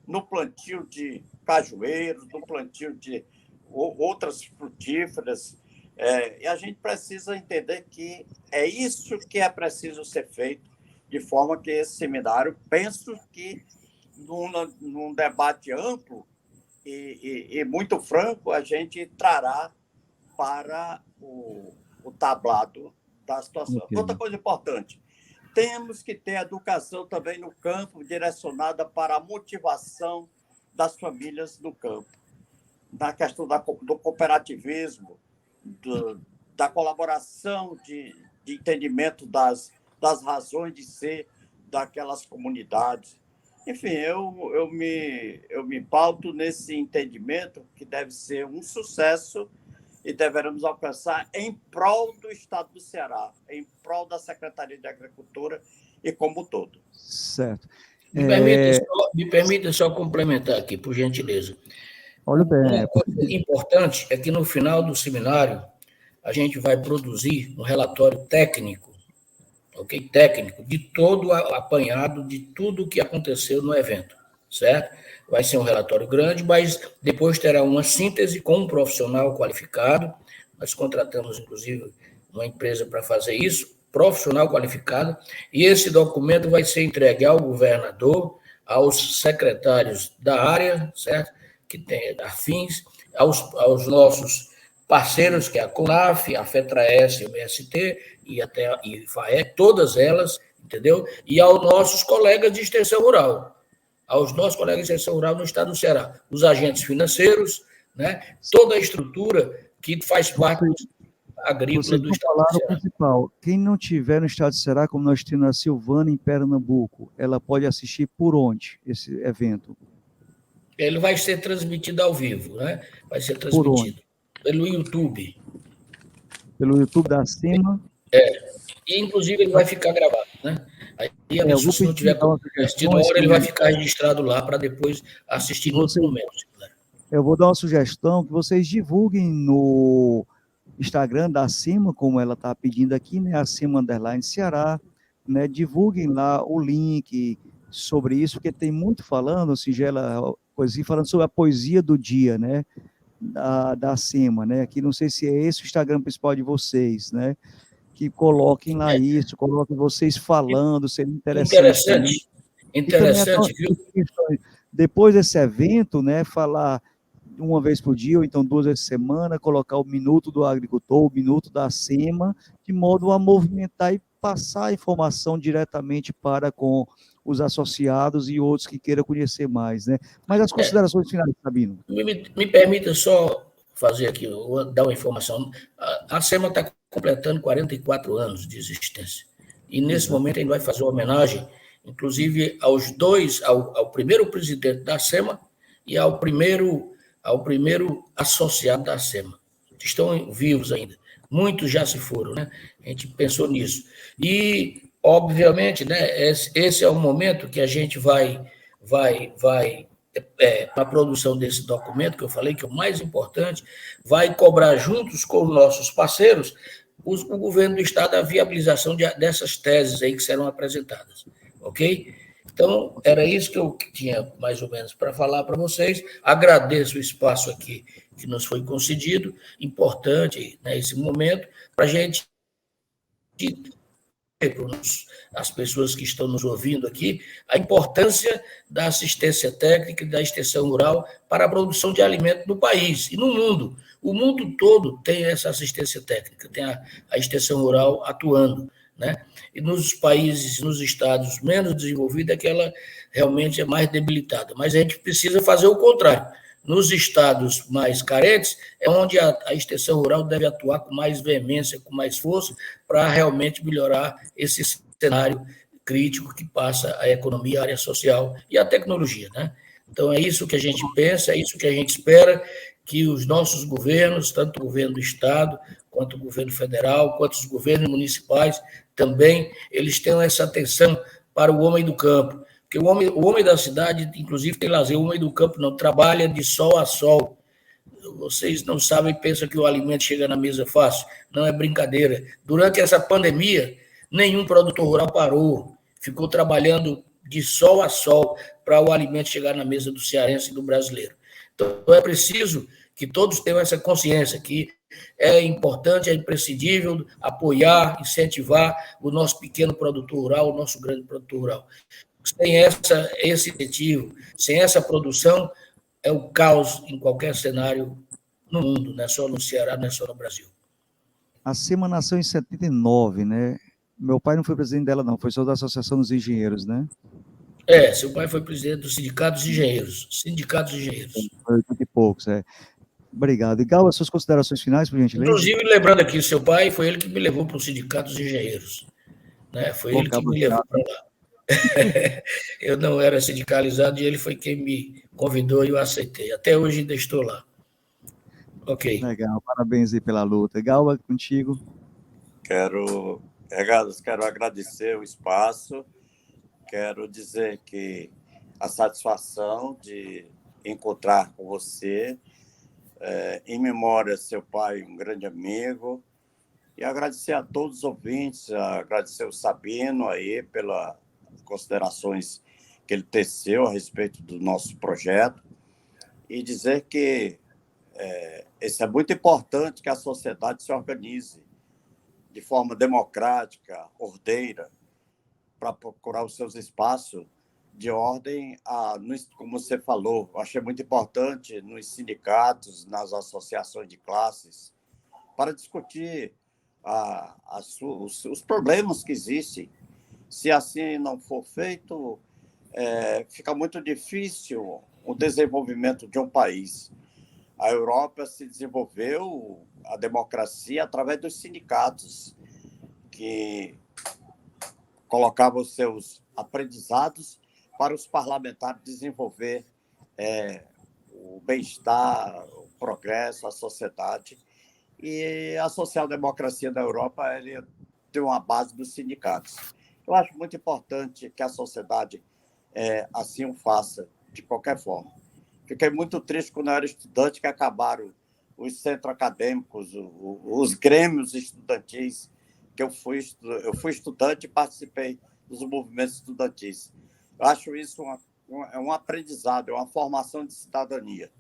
no plantio de cajueiros, no plantio de outras frutíferas. E a gente precisa entender que é isso que é preciso ser feito, de forma que esse seminário, penso que num debate amplo e muito franco, a gente trará para o tablado da situação. Okay. Outra coisa importante, temos que ter educação também no campo, direcionada para a motivação das famílias no campo, na questão do cooperativismo, da colaboração de entendimento das razões de ser daquelas comunidades. Enfim, eu me pauto nesse entendimento que deve ser um sucesso e deveremos alcançar em prol do estado do Ceará, em prol da Secretaria de Agricultura e como um todo. Certo. Me permita só complementar aqui, por gentileza. Olha bem. Uma coisa importante é que no final do seminário a gente vai produzir um relatório técnico, ok? Técnico, de todo o apanhado de tudo o que aconteceu no evento, certo? Vai ser um relatório grande, mas depois terá uma síntese com um profissional qualificado. Nós contratamos, inclusive, uma empresa para fazer isso, profissional qualificado, e esse documento vai ser entregue ao governador, aos secretários da área, certo? Que tem afins, aos nossos parceiros, que é a CONAF, a FETRAES, o MST e até a FAE, todas elas, entendeu? E aos nossos colegas de extensão rural, no estado do Ceará, os agentes financeiros, né? Toda a estrutura que faz parte agrícola do estado do Ceará. Principal, quem não tiver no estado do Ceará, como nós temos a Silvana em Pernambuco, ela pode assistir por onde esse evento? Ele vai ser transmitido ao vivo, né? Vai ser transmitido pelo YouTube. Pelo YouTube da Acima? E, inclusive, ele vai ficar gravado, né? Aí, a pessoa, se não tiver assistido na hora, ele vai ficar registrado lá para depois assistir no outro momento. Eu vou dar uma sugestão que vocês divulguem no Instagram da Acima, como ela está pedindo aqui, né? Acima_Ceará, né? Divulguem lá o link sobre isso, porque tem muito falando, Singela, falando sobre a poesia do dia, né? Da Acima, né? Aqui não sei se é esse o Instagram principal de vocês, né? Que coloquem lá isso, coloquem vocês falando, seria interessante. Interessante, viu? Depois desse evento, né? Falar uma vez por dia, ou então 2 vezes por semana, colocar o Minuto do Agricultor, o Minuto da Acima, de modo a movimentar e passar a informação diretamente para com os associados e outros que queiram conhecer mais, né? Mas as considerações finais, Sabino. Me permita só fazer aqui, dar uma informação. A SEMA está completando 44 anos de existência. e nesse momento a gente vai fazer uma homenagem, inclusive aos dois, ao primeiro presidente da SEMA e ao primeiro associado da SEMA. Estão vivos ainda. Muitos já se foram, né? A gente pensou nisso. E, obviamente, né, esse é o momento que a gente vai para a produção desse documento, que eu falei que é o mais importante, vai cobrar juntos com os nossos parceiros o governo do Estado a viabilização dessas teses aí que serão apresentadas, ok? Então, era isso que eu tinha mais ou menos para falar para vocês. Agradeço o espaço aqui que nos foi concedido, importante, né, esse momento, para a gente, as pessoas que estão nos ouvindo aqui, a importância da assistência técnica e da extensão rural para a produção de alimento no país e no mundo. O mundo todo tem essa assistência técnica, tem a extensão rural atuando, né? E nos países, nos estados menos desenvolvidos, é que ela realmente é mais debilitada. Mas a gente precisa fazer o contrário. Nos estados mais carentes, é onde a extensão rural deve atuar com mais veemência, com mais força, para realmente melhorar esse cenário crítico que passa a economia, a área social e a tecnologia, né? Então, é isso que a gente pensa, é isso que a gente espera, que os nossos governos, tanto o governo do Estado, quanto o governo federal, quanto os governos municipais, também, eles tenham essa atenção para o homem do campo. Porque o homem da cidade, inclusive, tem lazer. O homem do campo não trabalha de sol a sol. Vocês não sabem, pensam que o alimento chega na mesa fácil. Não é brincadeira. Durante essa pandemia, nenhum produtor rural parou. Ficou trabalhando de sol a sol para o alimento chegar na mesa do cearense e do brasileiro. Então, é preciso que todos tenham essa consciência que é importante, é imprescindível apoiar, incentivar o nosso pequeno produtor rural, o nosso grande produtor rural. Sem esse incentivo, sem essa produção, é o caos em qualquer cenário no mundo, não é só no Ceará, não é só no Brasil. A SEMA nasceu em 79, né? Meu pai não foi presidente dela, não, foi só da Associação dos Engenheiros, né? Seu pai foi presidente do Sindicato dos Engenheiros. Foi 80 e poucos, é. Obrigado. E Gal, as suas considerações finais, por gentileza? Inclusive, lembrando aqui, seu pai foi ele que me levou para o Sindicato dos Engenheiros. Né? Foi ele que me levou para lá. Eu não era sindicalizado e ele foi quem me convidou e eu aceitei. Até hoje ainda estou lá. Ok. Legal, parabéns aí pela luta. Gal, é contigo. Quero agradecer o espaço, quero dizer que a satisfação de encontrar com você, em memória seu pai, um grande amigo, e agradecer a todos os ouvintes, agradecer o Sabino aí pelas considerações que ele teceu a respeito do nosso projeto, e dizer que isso é muito importante, que a sociedade se organize de forma democrática, ordeira, para procurar os seus espaços de ordem, como você falou, eu achei muito importante nos sindicatos, nas associações de classes, para discutir os problemas que existem. Se assim não for feito, fica muito difícil o desenvolvimento de um país. A Europa se desenvolveu a democracia através dos sindicatos, que colocavam os seus aprendizados para os parlamentares desenvolver o bem-estar, o progresso, a sociedade. E a social-democracia da Europa tem uma base dos sindicatos. Eu acho muito importante que a sociedade assim o faça, de qualquer forma. Fiquei muito triste quando eu era estudante, que acabaram os centros acadêmicos, os grêmios estudantis, que eu fui estudante e participei dos movimentos estudantis. Eu acho isso um aprendizado, é uma formação de cidadania.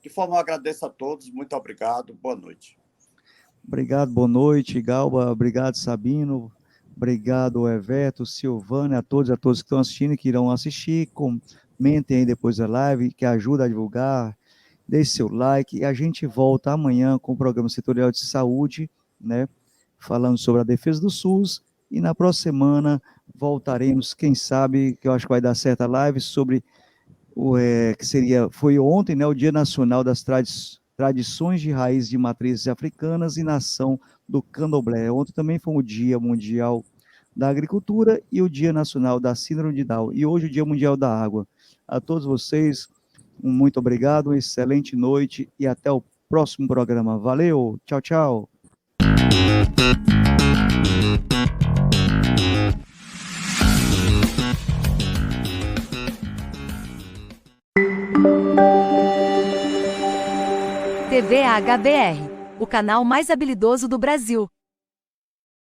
De forma, eu agradeço a todos, muito obrigado, boa noite. Obrigado, boa noite, Galba, obrigado, Sabino, obrigado, Everto, Silvana, a todos que estão assistindo e que irão assistir, comentem aí depois da live, que ajuda a divulgar, deixe seu like, e a gente volta amanhã com o programa setorial de saúde, né, falando sobre a defesa do SUS, e na próxima semana voltaremos, quem sabe, que eu acho que vai dar certa live, sobre foi ontem, né, o Dia Nacional das Tradições de Raiz de Matrizes Africanas e Nação do Candomblé. Ontem também foi o Dia Mundial da Agricultura e o Dia Nacional da Síndrome de Down, e hoje o Dia Mundial da Água. A todos vocês, um muito obrigado, uma excelente noite e até o próximo programa. Valeu, tchau, tchau. TV HBR, o canal mais habilidoso do Brasil.